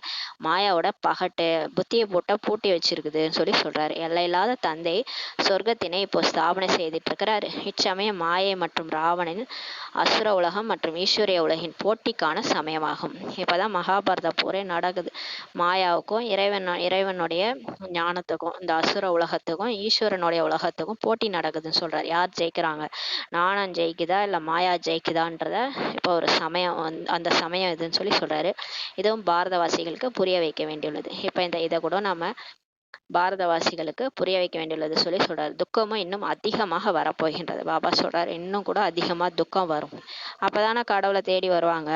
மாயாவோட பகட்டு, புத்தியை போட்டா பூட்டி வச்சிருக்குதுன்னு சொல்லி சொல்றாரு. எல்லையில்லாத தந்தை சொர்க்கத்தினை இப்போ ஸ்தாபனை செய்துட்டு இருக்கிறாரு. இச்சமயம் மாயை மற்றும் ராவணன் அசுர உலகம் மற்றும் ஈஸ்வரிய உலகின் போட்டிக்கான சமயமாகும். இப்பதான் மகாபாரத போரே நடக்குது. மாயாவுக்கும் இறைவனுடைய ஞானத்துக்கும், இந்த அசுர உலகத்துக்கும் ஈஸ்வரனுடைய உலகத்துக்கும் போட்டி நடக்குதுன்னு சொல்றாரு. யார் ஜெயிக்கிறாங்க, நாணம் ஜெயிக்குதா இல்ல மாயா ஜெயிக்குதான்றத இப்போ ஒரு சமயம், அந்த சமயம் இதுன்னு சொல்லி சொல்றாரு. இதுவும் பாரதவாசிகளுக்கு புரிய வைக்க வேண்டியுள்ளது. இப்ப இதை கூட நம்ம பாரதவாசிகளுக்கு புரிய வைக்க வேண்டியுள்ளது சொல்லி சொல்றாரு. துக்கமும் இன்னும் அதிகமாக வரப்போகின்றது. பாபா சொல்றாரு, இன்னும் கூட அதிகமா துக்கம் வரும், அப்பதானே கடவுளை தேடி வருவாங்க,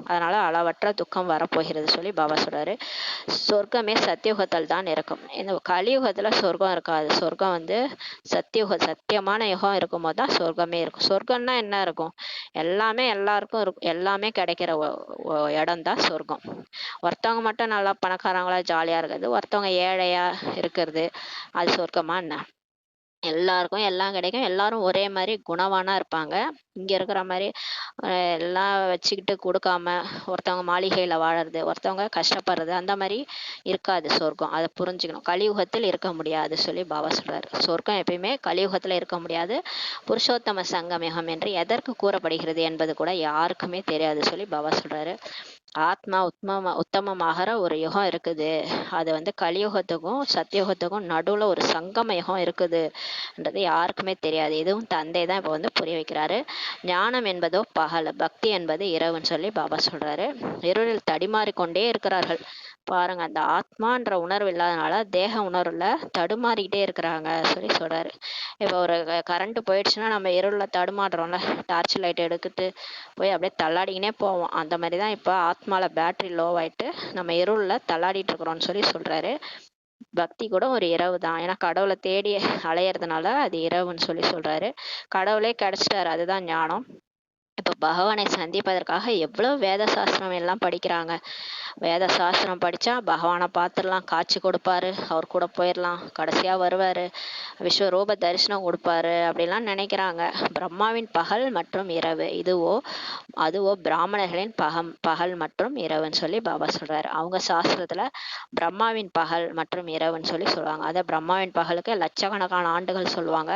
அதனால அளவற்ற துக்கம் வரப்போகிறது சொல்லி பாபா சொல்றாரு. சொர்க்கமே சத்தியுகத்தில் தான் இருக்கும். இந்த கலியுகத்துல சொர்க்கம் இருக்காது. சொர்க்கம் வந்து சத்தியமான யுகம் இருக்கும் போது தான் சொர்க்கமே இருக்கும். சொர்க்கம்னா என்ன இருக்கும், எல்லாமே எல்லாருக்கும் இருக்கும், எல்லாமே கிடைக்கிற இடம் தான் சொர்க்கம். ஒருத்தவங்க மட்டும் நல்லா பணக்காரங்களா ஜாலியா இருக்கிறது, ஒருத்தவங்க ஏழையா இருக்கிறது, அது சொர்க்கமா என்ன? எல்லாருக்கும் எல்லாம் கிடைக்கும். எல்லாரும் ஒரே மாரி குணவானா இருப்பாங்க. இங்க இருக்கிற மாரி எல்லாம் வச்சுக்கிட்டு குடுக்காம, ஒருத்தவங்க மாளிகையில வாழறது, ஒருத்தவங்க கஷ்டப்படுறது, அந்த மாரி இருக்காது சொர்க்கம். அத புரிஞ்சுக்கணும். கலியுகத்தில் இருக்க முடியாது சொல்லி பாபா சொல்றாரு. சொர்க்கம் எப்பயுமே கலியுகத்துல இருக்க முடியாது. புருஷோத்தம சங்கமயுகம் என்று எதற்கு கூறப்படுகிறது என்பது கூட யாருக்குமே தெரியாது சொல்லி பாபா சொல்றாரு. ஆத்மா உத்தமமாகற ஒரு யுகம் இருக்குது. அது வந்து கலியுகத்துக்கும் சத்தியுகத்துக்கும் நடுவுல ஒரு சங்கம யுகம் இருக்குதுன்றது யாருக்குமே தெரியாது. இதுவும் தந்தை தான் இப்போ வந்து புரிய வைக்கிறாரு. ஞானம் என்பதோ பகல், பக்தி என்பது இரவுன்னு சொல்லி பாபா சொல்றாரு. இருளில் தடிமாறிக்கொண்டே இருக்கிறார்கள். பாருங்க, அந்த ஆத்மான்ற உணர்வு இல்லாதனால தேக உணர்வுல தடுமாறிக்கிட்டே இருக்கிறாங்க சொல்லி சொல்றாரு. இப்போ ஒரு கரண்ட் போயிடுச்சுன்னா நம்ம இருள்ல தடுமாடுறோம்ல, டார்ச் லைட் எடுத்துட்டு போய் அப்படியே தள்ளாடிக்கினே போவோம். அந்த மாதிரி தான் இப்போ ஆத்மால பேட்டரி லோ ஆயிட்டு நம்ம இருள்ல தள்ளாடிட்டு இருக்கிறோம்னு சொல்லி சொல்றாரு. பக்தி கூட ஒரு இரவு தான். ஏன்னா கடவுளை தேடி அலையறதுனால அது இரவுன்னு சொல்லி சொல்றாரு. கடவுளே கிடைச்சிட்டாரு, அதுதான் ஞானம். இப்ப பகவானை சந்திப்பதற்காக எவ்வளவு வேத சாஸ்திரம் எல்லாம் படிக்கிறாங்க. வேத சாஸ்திரம் படிச்சா பகவானை பார்த்துடலாம், காட்சி கொடுப்பாரு, அவர் கூட போயிடலாம், கடைசியா வருவாரு, விஸ்வரூப தரிசனம் கொடுப்பாரு அப்படிலாம் நினைக்கிறாங்க. பிரம்மாவின் பகல் மற்றும் இரவு, அதுவோ பிராமணர்களின் பகல் மற்றும் இரவுன்னு சொல்லி பாபா சொல்றாரு. அவங்க சாஸ்திரத்துல பிரம்மாவின் பகல் மற்றும் இரவுன்னு சொல்லி சொல்லுவாங்க. அதை பிரம்மாவின் பகலுக்கு லட்சக்கணக்கான ஆண்டுகள் சொல்லுவாங்க.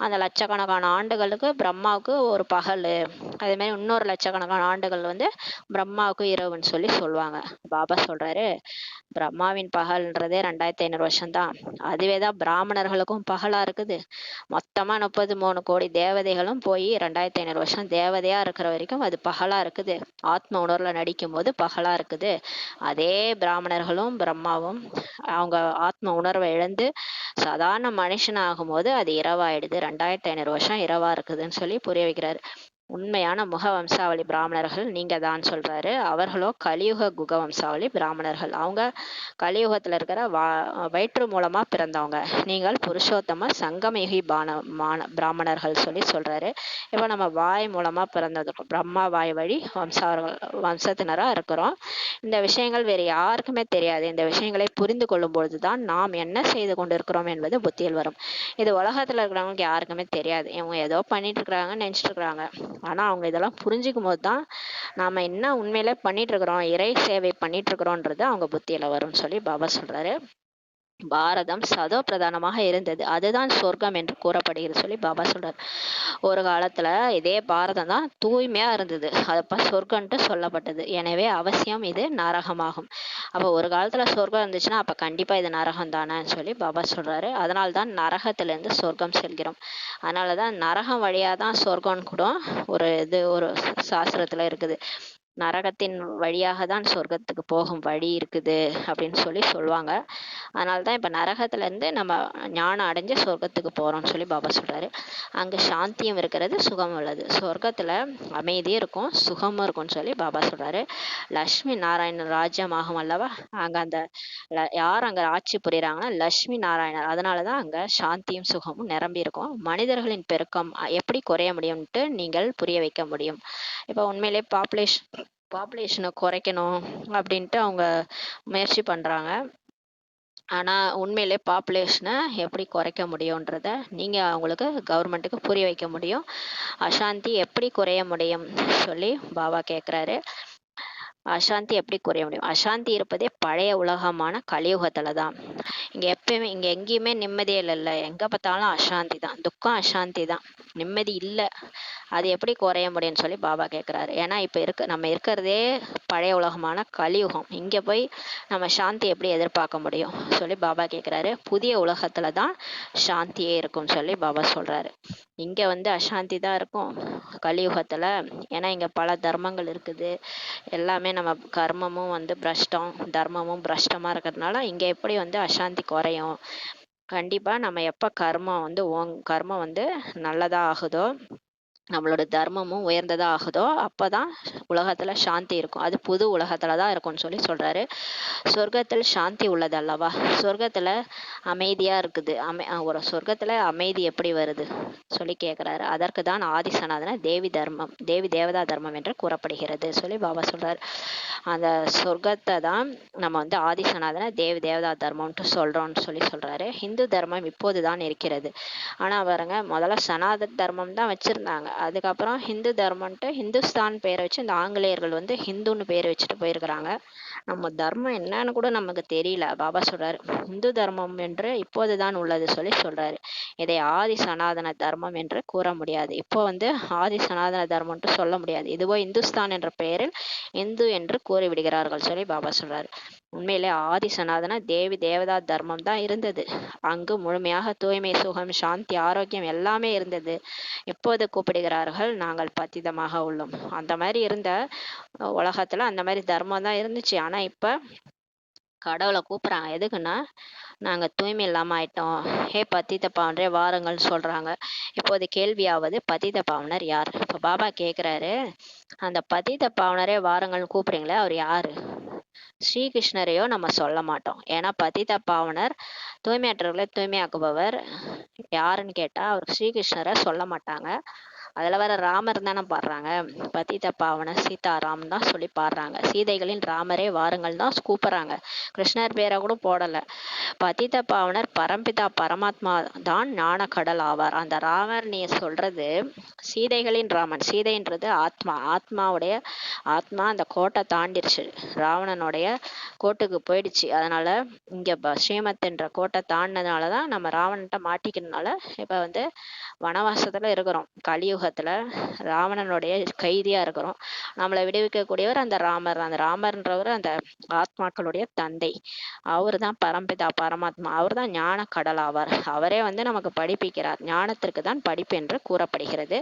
அந்த லட்சக்கணக்கான ஆண்டுகளுக்கு பிரம்மாவுக்கு ஒரு பகல், அதே மாதிரி இன்னொரு லட்சக்கணக்கான ஆண்டுகள் வந்து பிரம்மாவுக்கு இரவுன்னு சொல்லி சொல்லுவாங்க. பாபா சொல்றாரு, பிரம்மாவின் பகல்ன்றதே 2500 வருஷம்தான். அதுவேதான் பிராமணர்களுக்கும் பகலா இருக்குது. மொத்தமா 33 கோடி தேவதைகளும் போய் 2500 வருஷம் தேவதையா இருக்கிற வரைக்கும் அது பகலா இருக்குது. ஆத்ம உணர்வுல நடிக்கும் போது பகலா இருக்குது. அதே பிராமணர்களும் பிரம்மாவும் அவங்க ஆத்ம உணர்வை இழந்து சாதாரண மனுஷன் ஆகும்போது அது இரவாயிடுது. 2500 வருஷம் இரவா இருக்குதுன்னு சொல்லி புரிய வைக்கிறாரு. உண்மையான முக வம்சாவளி பிராமணர்கள் நீங்க தான் சொல்றாரு. அவர்களோ கலியுக குக வம்சாவளி பிராமணர்கள். அவங்க கலியுகத்துல இருக்கிற வயிற்று மூலமா பிறந்தவங்க. நீங்கள் புருஷோத்தம சங்கமயுகி பிராமணர்கள் சொல்லி சொல்றாரு. இப்ப நம்ம வாய் மூலமா பிறந்தது, பிரம்மா வாய் வழி வம்சத்தினரா இருக்கிறோம். இந்த விஷயங்கள் வேறு யாருக்குமே தெரியாது. இந்த விஷயங்களை புரிந்து கொள்ளும் பொழுதுதான் நாம் என்ன செய்து கொண்டிருக்கிறோம் என்பது புத்தியில் வரும். இது உலகத்துல இருக்கிறவங்களுக்கு யாருக்குமே தெரியாது. இவங்க ஏதோ பண்ணிட்டு இருக்கிறாங்கன்னு நினைச்சிட்டு இருக்கிறாங்க. ஆனா அவங்க இதெல்லாம் புரிஞ்சுக்கும் போதுதான் நாம என்ன உண்மையில பண்ணிட்டு இருக்கிறோம், இறை சேவை பண்ணிட்டு இருக்கிறோம்ன்றது அவங்க புத்தியில வரும்னு சொல்லி பாபா சொல்றாரு. பாரதம் சதோ பிரதானமாக இருந்தது, அதுதான் சொர்க்கம் என்று கூறப்படுகிறது சொல்லி பாபா சொல்றாரு. ஒரு காலத்துல இதே பாரதம் தான் தூய்மையா இருந்தது, அதப்ப சொர்க்கம்ட்டு சொல்லப்பட்டது. எனவே அவசியம் இது நரகமாகும். அப்ப ஒரு காலத்துல சொர்க்கம் இருந்துச்சுன்னா அப்ப கண்டிப்பா இது நரகம் தானேன்னு சொல்லி பாபா சொல்றாரு. அதனால்தான் நரகத்திலிருந்து சொர்க்கம் செல்கிறோம். அதனாலதான் நரகம் வழியாதான் சொர்க்கம்னு கூட ஒரு சாஸ்திரத்துல இருக்குது. நரகத்தின் வழியாக தான் சொர்க்கத்துக்கு போகும் வழி இருக்குது அப்படின்னு சொல்லி சொல்லுவாங்க. அதனால தான் இப்போ நரகத்துலேருந்து நம்ம ஞானம் அடைஞ்சு சொர்க்கத்துக்கு போகிறோம்னு சொல்லி பாபா சொல்கிறாரு. அங்கே சாந்தியும் இருக்கிறது, சுகமும் உள்ளது. சொர்க்கத்தில் அமைதியும் இருக்கும், சுகமும் இருக்கும்னு சொல்லி பாபா சொல்கிறாரு. லக்ஷ்மி நாராயணன் ராஜ்யமாகும் அல்லவா, அங்கே யார் அங்கே ஆட்சி புரியுறாங்கன்னா லக்ஷ்மி நாராயணர். அதனால தான் அங்கே சாந்தியும் சுகமும் நிரம்பி இருக்கும். மனிதர்களின் பெருக்கம் எப்படி குறைய முடியும்ட்டு நீங்கள் புரிய வைக்க முடியும். இப்போ உண்மையிலே பாப்புலேஷனை குறைக்கணும் அப்படின்ட்டு அவங்க முயற்சி பண்றாங்க. ஆனா உண்மையிலே பாப்புலேஷனை எப்படி குறைக்க முடியும்ன்றத நீங்க அவங்களுக்கு கவர்மெண்ட்டுக்கு புரிய வைக்க முடியும். அசாந்தி எப்படி குறைய முடியும் சொல்லி பாபா கேட்குறாரு. அசாந்தி எப்படி குறைய முடியும்? அசாந்தி இருப்பதே பழைய உலகமான கலியுகத்துல தான். இங்க எங்கேயுமே நிம்மதியே இல்லைல்ல, எங்க பார்த்தாலும் அசாந்தி தான், துக்கம் அசாந்தி தான், நிம்மதி இல்லை. அது எப்படி குறைய முடியும்னு சொல்லி பாபா கேட்குறாரு. ஏன்னா இப்போ நம்ம இருக்கிறதே பழைய உலகமான கலியுகம். இங்கே போய் நம்ம சாந்தி எப்படி எதிர்பார்க்க முடியும் சொல்லி பாபா கேட்குறாரு. புதிய உலகத்துல தான் சாந்தியே இருக்கும்னு சொல்லி பாபா சொல்றாரு. இங்க வந்து அசாந்தி தான் இருக்கும் கலியுகத்துல. ஏன்னா இங்க பல தர்மங்கள் இருக்குது. எல்லாமே நம்ம கர்மமும் வந்து பிரஷ்டம், தர்மமும் பிரஷ்டமா இருக்கிறதுனால இங்க எப்படி வந்து அசாந்தி குறையும்? கண்டிப்பா நம்ம எப்ப கர்மம் வந்து நல்லதா ஆகுதோ நம்மளோட தர்மமும் உயர்ந்ததா ஆகுதோ அப்பதான் உலகத்துல சாந்தி இருக்கும். அது புது உலகத்துல தான் இருக்கும்னு சொல்லி சொல்றாரு. சொர்க்கத்தில் சாந்தி உள்ளது அல்லவா? சொர்க்கத்துல அமைதியா இருக்குது. ஒரு சொர்க்கத்துல அமைதி எப்படி வருது சொல்லி கேக்குறாரு. அதற்கு தான் ஆதி சனாதன தேவி தேவதா தர்மம் என்று கூறப்படுகிறது சொல்லி பாபா சொல்றாரு. அந்த சொர்க்கத்தை தான் நம்ம வந்து ஆதி சனாதன தேவி தேவதா தர்மம்ட்டு சொல்றோம்னு சொல்லி சொல்றாரு. ஹிந்து தர்மம் இப்போதுதான் இருக்கிறது. ஆனா பாருங்க, முதல்ல சனாதன தர்மம் தான் வச்சிருந்தாங்க. அதுக்கப்புறம் ஹிந்து தர்மம்ட்டு ஹிந்துஸ்தான் பேரை வச்சு இந்த ஆங்கிலேயர்கள் வந்து ஹிந்துன்னு பேர் வச்சுட்டு போயிருக்கிறாங்க. நம்ம தர்மம் என்னன்னு கூட நமக்கு தெரியல. பாபா சொல்றாரு இந்து தர்மம் என்று இப்போதுதான் உள்ளது சொல்லி சொல்றாரு. இதை ஆதி சனாதன தர்மம் என்று கூற முடியாது. இப்போ வந்து ஆதி சனாதன தர்மம்ட்டு சொல்ல முடியாது. இதுவோ இந்துஸ்தான் என்ற பெயரில் இந்து என்று கூறிவிடுகிறார்கள் சொல்லி பாபா சொல்றாரு. உண்மையிலே ஆதி சனாதன தேவி தேவதா தர்மம் தான் இருந்தது. அங்கு முழுமையாக தூய்மை, சுகம், சாந்தி, ஆரோக்கியம் எல்லாமே இருந்தது. எப்போது கூப்பிடுகிறார்கள் நாங்கள் பத்திதமாக உள்ளோம். அந்த மாதிரி இருந்த உலகத்துல அந்த மாதிரி தர்மம் தான் இருந்துச்சு. ஆனா இப்ப கடவுளை கூப்பிடுறாங்க. எதுக்குன்னா, நாங்க தூய்மை இல்லாம ஆயிட்டோம், ஹே பத்தித பாவனரே வாருங்கள் சொல்றாங்க. இப்போது கேள்வியாவது பத்தித பாவனர் யார்? இப்ப பாபா கேக்குறாரு, அந்த பத்தித பாவனரே வாருங்கள்னு கூப்பிடுறீங்களே அவர் யாரு? ஸ்ரீகிருஷ்ணரையோ நம்ம சொல்ல மாட்டோம். ஏன்னா பத்தித பாவனர் தூய்மையற்றவர்களை தூய்மையாக்குபவர். யாருன்னு கேட்டா அவர் ஸ்ரீகிருஷ்ணரை சொல்ல மாட்டாங்க. அதுல வர ராமர் தானே பாடுறாங்க. பத்தித பாவன சீதாராம் தான் சொல்லி பாடுறாங்க. சீதைகளின் ராமரே வாருங்கள் தான் கூப்பிடுறாங்க. கிருஷ்ணர் பேரை கூட போடல. பத்தித பாவனர் பரம்பிதா பரமாத்மா தான் ஞான கடல் ஆவார். அந்த ராமர் நீ சொல்றது சீதைகளின் ராமன். சீதைன்றது ஆத்மா. ஆத்மா அந்த கோட்டை தாண்டிருச்சு, ராவணனுடைய கோட்டுக்கு போயிடுச்சு. அதனால இங்க ஸ்ரீமத்ன்ற கோட்டை தாண்டினதுனாலதான் நம்ம ராவணன்ட்ட மாட்டிக்கிறதுனால இப்ப வந்து வனவாசத்துல இருக்கிறோம். கலியுகத்துல ராவணனுடைய கைதியா இருக்கிறோம். நம்மளை விடுவிக்கக்கூடியவர் அந்த ராமர். அந்த ராமர்ன்றவர் அந்த ஆத்மாக்களுடைய தந்தை. அவர் தான் பரம்பிதா பரமாத்மா. அவர் தான் ஞான கடல் ஆவார். அவரே வந்து நமக்கு படிப்பிக்கிறார். ஞானத்திற்கு தான் படிப்பு என்று கூறப்படுகிறது.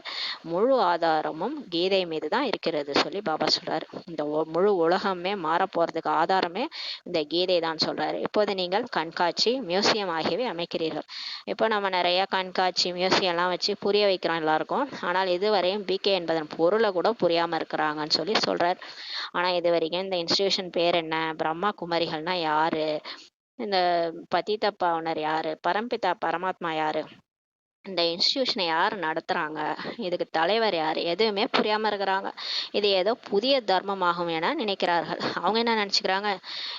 முழு ஆதாரமும் கீதை மீது தான் இருக்கிறது சொல்லி பாபா சொல்றாரு. இந்த முழு உலகமே மாற போறதுக்கு ஆதாரமே இந்த கீதை தான் சொல்றாரு. இப்போது நீங்கள் கண்காட்சி, மியூசியம் ஆகியவை அமைக்கிறீர்கள். இப்போ நம்ம நிறைய கண்காட்சி, மியூசியம் எல்லாம் வச்சு புரிய வைக்கிறோம் எல்லாருக்கும். ஆனால் இதுவரையும் பிகே என்பதன் பொருளை கூட புரியாம இருக்கிறாங்கன்னு சொல்லி சொல்றாரு. ஆனா இது வரைக்கும் இந்த இன்ஸ்டிடியூஷன் பேர் என்ன, பிரம்மா குமாரிகள்னா யாரு, இந்த பத்தித பாவனர் யாரு, பரம்பிதா பரமாத்மா யாரு, இந்த இன்ஸ்டிடியூஷனை யார் நடத்துறாங்க, இதுக்கு தலைவர் யாரு, எதுவுமே புரியாம இருக்கிறாங்க. இது ஏதோ புதிய தர்மமாகும் என நினைக்கிறார்கள். அவங்க என்ன நினைச்சுக்கிறாங்க,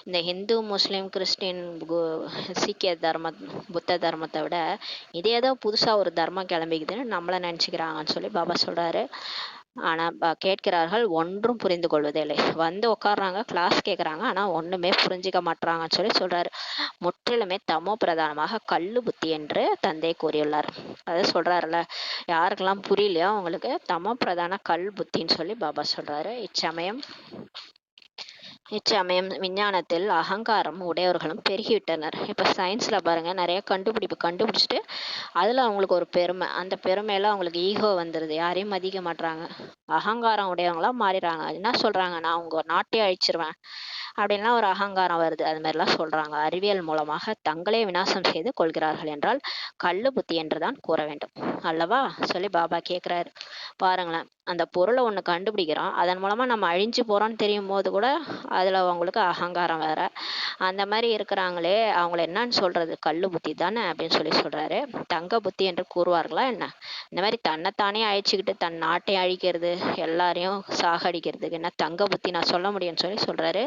இந்த ஹிந்து, முஸ்லிம், கிறிஸ்டின், சீக்கிய தர்மம், புத்த தர்மத்தை விட இது ஏதோ புதுசா ஒரு தர்மம் கிளம்பிக்குதுன்னு நம்மள நினைச்சுக்கிறாங்கன்னு சொல்லி பாபா சொல்றாரு. ஆனா கேட்கிறார்கள், ஒன்றும் புரிந்து கொள்வதில்லை. வந்து உட்காடுறாங்க, கிளாஸ் கேட்கறாங்க, ஆனா ஒண்ணுமே புரிஞ்சிக்க மாட்டாங்கன்னு சொல்லி சொல்றாரு. முற்றிலுமே தமோ பிரதானமாக கல்லு புத்தி என்று தந்தை கூறியுள்ளார். அது சொல்றாருல, யாருக்கெல்லாம் புரியலையோ அவங்களுக்கு தமோ பிரதான கல் புத்தின்னு சொல்லி பாபா சொல்றாரு. இச்சமயம் விஞ்ஞானத்தில் அகங்காரம் உடையவர்களும் பெருகிவிட்டனர். இப்ப சயின்ஸ்ல பாருங்க, நிறைய கண்டுபிடிச்சிட்டு அதுல அவங்களுக்கு ஒரு பெருமை, அந்த பெருமையில அவங்களுக்கு ஈகோ வந்துருது, யாரையும் மதிக்க மாட்டாங்க, அகங்காரம் உடையவங்களா மாறிடுறாங்க. என்ன சொல்றாங்க, நான் உங்க நாட்டையே அழிச்சிருவேன் அப்படின்லாம் ஒரு அகங்காரம் வருது. அது மாதிரிலாம் சொல்றாங்க. அறிவியல் மூலமாக தங்களே விநாசம் செய்து கொள்கிறார்கள் என்றால் கள்ளு புத்தி என்றுதான் கூற வேண்டும் அல்லவா சொல்லி பாபா கேட்கிறாரு. பாருங்களேன், அந்த பொருளை ஒண்ணு கண்டுபிடிக்கிறோம், அதன் மூலமா நம்ம அழிஞ்சு போறோம்னு தெரியும் போது கூட அதுல அவங்களுக்கு அகங்காரம் வேற. அந்த மாதிரி இருக்கிறாங்களே, அவங்கள என்னன்னு சொல்றது, கல்லு புத்தி தானே அப்படின்னு சொல்லி சொல்றாரு. தங்க புத்தி என்று கூறுவார்களா என்ன? இந்த மாதிரி தன்னைத்தானே அழிச்சுக்கிட்டு தன் நாட்டை அழிக்கிறது, எல்லாரையும் சாகடிக்கிறதுக்கு என்ன தங்க புத்தி நான் சொல்ல முடியும்னு சொல்லி சொல்றாரு.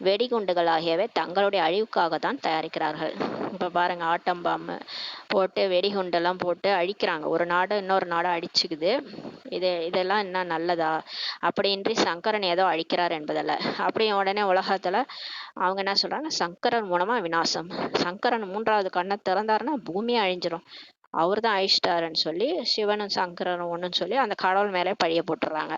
வெடிகுண்டுகள் ஆகியவை தங்களுடைய அழிவுக்காக தான் தயாரிக்கிறார்கள். இப்ப பாருங்க, ஆட்டம் பாம்பு போட்டு வெடிகுண்டெல்லாம் போட்டு அழிக்கிறாங்க. ஒரு நாடு இன்னொரு நாடு அடிச்சுக்குது. இதெல்லாம் என்ன நல்லதா? அப்படின்றி சங்கரன் ஏதோ அழிக்கிறார் என்பதல்ல. அப்படி உடனே உலகத்துல அவங்க என்ன சொல்றாங்க, சங்கரன் மூலமா விநாசம், சங்கரன் 3வது கண்ணை திறந்தாருன்னா பூமியே அழிஞ்சிரும், அவர் தான் அழிச்சிட்டாருன்னு சொல்லி சிவனும் சங்கரனும் ஒண்ணுன்னு சொல்லி அந்த கடவுள் மேலே பழிய போட்டுறாங்க.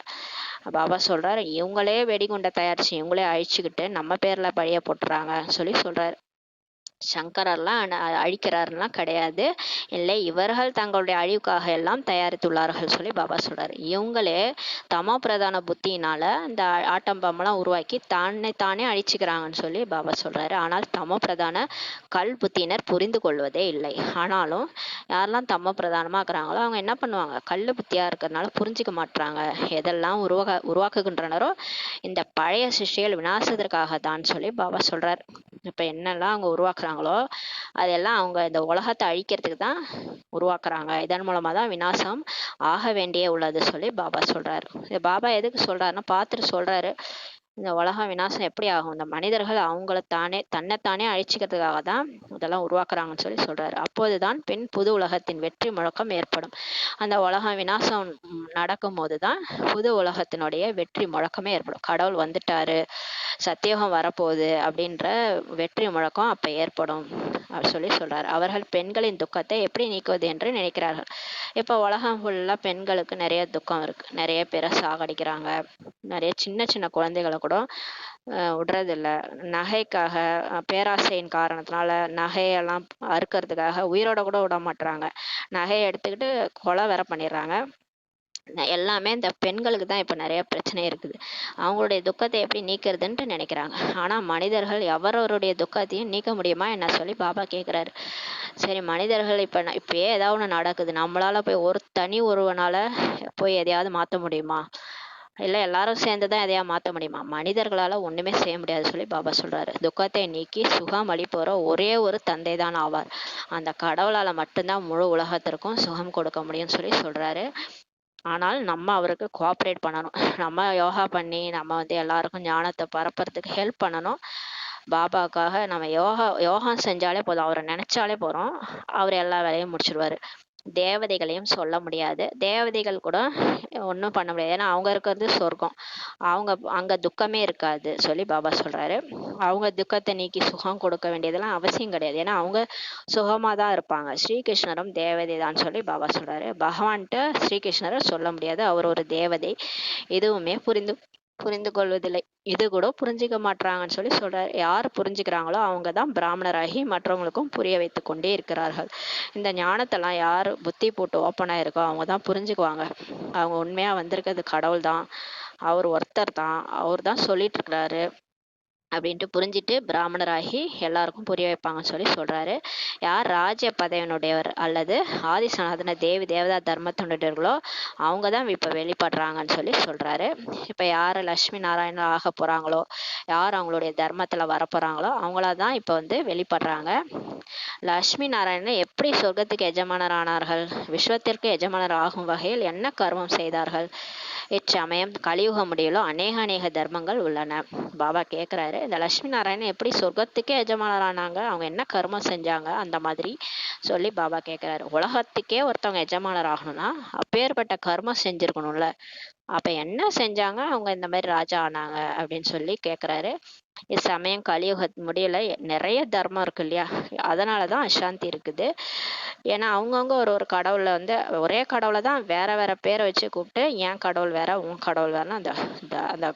பாபா சொல்றாரு, இவங்களே வெடிகுண்டை தயாரிச்சு இவங்களே அழிச்சுக்கிட்டு நம்ம பேர்ல பழிய போட்டுறாங்க சொல்லி சொல்றாரு. சங்கரர்லாம் அழிக்கிறாருலாம் கிடையாது. இல்லை, இவர்கள் தங்களுடைய அழிவுக்காக எல்லாம் தயாரித்துள்ளார்கள் சொல்லி பாபா சொல்றாரு. இவங்களே தமோ பிரதான புத்தியினால இந்த ஆட்டம் பாம்பெல்லாம் உருவாக்கி தானே அழிச்சுக்கிறாங்கன்னு சொல்லி பாபா சொல்றாரு. ஆனால் தமோ பிரதான கல் புத்தியினர் புரிந்து கொள்வதே இல்லை. ஆனாலும் யாரெல்லாம் தமோ பிரதானமா இருக்கிறாங்களோ அவங்க என்ன பண்ணுவாங்க, கல் புத்தியா இருக்கிறதுனால புரிஞ்சிக்க மாட்றாங்க. எதெல்லாம் உருவாக்குகின்றனரோ இந்த பழைய சிருஷ்டிகள் விநாசத்திற்காக தான் சொல்லி பாபா சொல்றாரு. இப்ப என்னெல்லாம் அவங்க உருவாக்குறாங்களோ அதெல்லாம் அவங்க இந்த உலகத்தை அழிக்கிறதுக்கு தான் உருவாக்குறாங்க. இதன் மூலமா தான் விநாசம் ஆக வேண்டிய உள்ளது சொல்லி பாபா சொல்றாரு. இது பாபா எதுக்கு சொல்றாருன்னா பார்த்துட்டு சொல்றாரு, இந்த உலகம் விநாசம் எப்படி ஆகும், இந்த மனிதர்கள் தன்னைத்தானே அழிச்சிக்கிறதுக்காக தான் இதெல்லாம் உருவாக்குறாங்கன்னு சொல்லி சொல்றாரு. அப்போதுதான் பின் புது உலகத்தின் வெற்றி முழக்கம் ஏற்படும். அந்த உலகம் விநாசம் நடக்கும் போதுதான் புது உலகத்தினுடைய வெற்றி முழக்கமே ஏற்படும். கடவுள் வந்துட்டாரு, சத்தியோகம் வரப்போகுது அப்படின்ற வெற்றி முழக்கம் அப்ப ஏற்படும் அப்படி சொல்லி சொல்றாரு. அவர்கள் பெண்களின் துக்கத்தை எப்படி நீக்குவது என்று நினைக்கிறார்கள். இப்ப உலகம் ஃபுல்லா பெண்களுக்கு நிறைய துக்கம் இருக்கு. நிறைய பேரை சாகடிக்கிறாங்க. நிறைய சின்ன சின்ன குழந்தைகளை கூட விடுறதில்ல. நகைக்காக பேராசையின் காரணத்தினால நகையெல்லாம் அறுக்கிறதுக்காக உயிரோட கூட விட மாட்டுறாங்க. நகையை எடுத்துக்கிட்டு கொலை வேற பண்ணிடுறாங்க. எல்லாமே இந்த பெண்களுக்கு தான் இப்போ நிறைய பிரச்சனை இருக்குது. அவங்களுடைய துக்கத்தை எப்படி நீக்கிறதுன்ட்டு நினைக்கிறாங்க. ஆனால் மனிதர்கள் எவரவருடைய துக்கத்தையும் நீக்க முடியுமா என்ன சொல்லி பாபா கேட்குறாரு. சரி, மனிதர்கள் இப்பயே ஏதாவது ஒன்று நடக்குது, நம்மளால போய் ஒருவனால போய் எதையாவது மாற்ற முடியுமா? இல்லை எல்லாரும் சேர்ந்து தான் எதையா மாற்ற முடியுமா? மனிதர்களால் ஒன்றுமே செய்ய முடியாது சொல்லி பாபா சொல்கிறாரு. துக்கத்தை நீக்கி சுகம் அளிப்பவரோ ஒரே ஒரு தந்தை தான் ஆவார். அந்த கடவுளால் மட்டும்தான் முழு உலகத்திற்கும் சுகம் கொடுக்க முடியும்னு சொல்லி சொல்கிறாரு. ஆனால் நம்ம அவருக்கு கோஆப்ரேட் பண்ணணும். நம்ம யோகா பண்ணி நம்ம எல்லாருக்கும் ஞானத்தை பரப்புறதுக்கு ஹெல்ப் பண்ணணும். பாபாவுக்காக நம்ம யோகா செஞ்சாலே போதும், அவரை நினைச்சாலே போகிறோம், அவர் எல்லா வேலையும் முடிச்சிடுவாரு. தேவதைகளையும் சொல்ல முடியாது, தேவதைகள் கூட ஒன்றும் பண்ண முடியாது. ஏன்னா அவங்க இருக்கிறது சொர்க்கம், அங்க துக்கமே இருக்காது சொல்லி பாபா சொல்றாரு. அவங்க துக்கத்தை நீக்கி சுகம் கொடுக்க வேண்டியதெல்லாம் அவசியம் கிடையாது. ஏன்னா அவங்க சுகமா தான் இருப்பாங்க. ஸ்ரீகிருஷ்ணரும் தேவதை தான் சொல்லி பாபா சொல்றாரு. பகவான்கிட்ட ஸ்ரீகிருஷ்ணரை சொல்ல முடியாது, அவர் ஒரு தேவதை. இதுவுமே புரிந்து கொள்வதில்லை. இது கூட புரிஞ்சிக்க மாட்டாங்கன்னு சொல்லி சொல்றாரு. யார் புரிஞ்சுக்கிறாங்களோ அவங்க தான் பிராமணராகி மற்றவங்களுக்கும் புரிய வைத்து கொண்டே இருக்கிறார்கள். இந்த ஞானத்தெல்லாம் யார் புத்தி போட்டு ஓப்பனாக இருக்கோ அவங்க தான் புரிஞ்சுக்குவாங்க. அவங்க உண்மையா வந்திருக்கிறது கடவுள் தான், அவர் ஒருத்தர் தான், அவர் தான் சொல்லிட்டு இருக்கிறாரு அப்படின்ட்டு புரிஞ்சிட்டு பிராமணராகி எல்லாருக்கும் புரிய வைப்பாங்கன்னு சொல்லி சொல்றாரு. யார் ராஜ்ய பதவியினுடையவர் அல்லது ஆதி சனாதன தேவதா தர்மத்தினுடையவர்களோ அவங்க தான் இப்ப வெளிப்படுறாங்கன்னு சொல்லி சொல்றாரு. இப்ப யார் லட்சுமி நாராயணன் ஆக போறாங்களோ, யார் அவங்களுடைய தர்மத்துல வரப்போறாங்களோ அவங்களாதான் இப்ப வெளிப்படுறாங்க. லட்சுமி நாராயணன் எப்படி சொர்க்கத்துக்கு எஜமானர் ஆனார்கள்? விஸ்வத்திற்கு எஜமானர் ஆகும் வகையில் என்ன கர்மம் செய்தார்கள்? இச்சமயம் கலியுக முடியலோ அநேக தர்மங்கள் உள்ளன. பாபா கேட்குறாரு, இந்த லட்சுமி நாராயணன் எப்படி சொர்க்கத்துக்கே எஜமானரானாங்க, அவங்க என்ன கர்மம் செஞ்சாங்க அந்த மாதிரி சொல்லி பாபா கேட்குறாரு. உலகத்துக்கே ஒருத்தவங்க எஜமானர் ஆகணும்னா அப்பேற்பட்ட கர்மம் செஞ்சிருக்கணும்ல, அப்ப என்ன செஞ்சாங்க அவங்க இந்த மாதிரி ராஜா ஆனாங்க அப்படின்னு சொல்லி கேட்குறாரு. இச்சமயம் கலியுக முடியல நிறைய தர்மம் இருக்கு இல்லையா, அதனாலதான் அசாந்தி இருக்குது. ஏன்னா அவங்கவுங்க ஒரு கடவுளை ஒரே கடவுளை தான் வேற பேரை வச்சு கூப்பிட்டு ஏன் கடவுள் வேற உன் கடவுள் வேறன்னா அந்த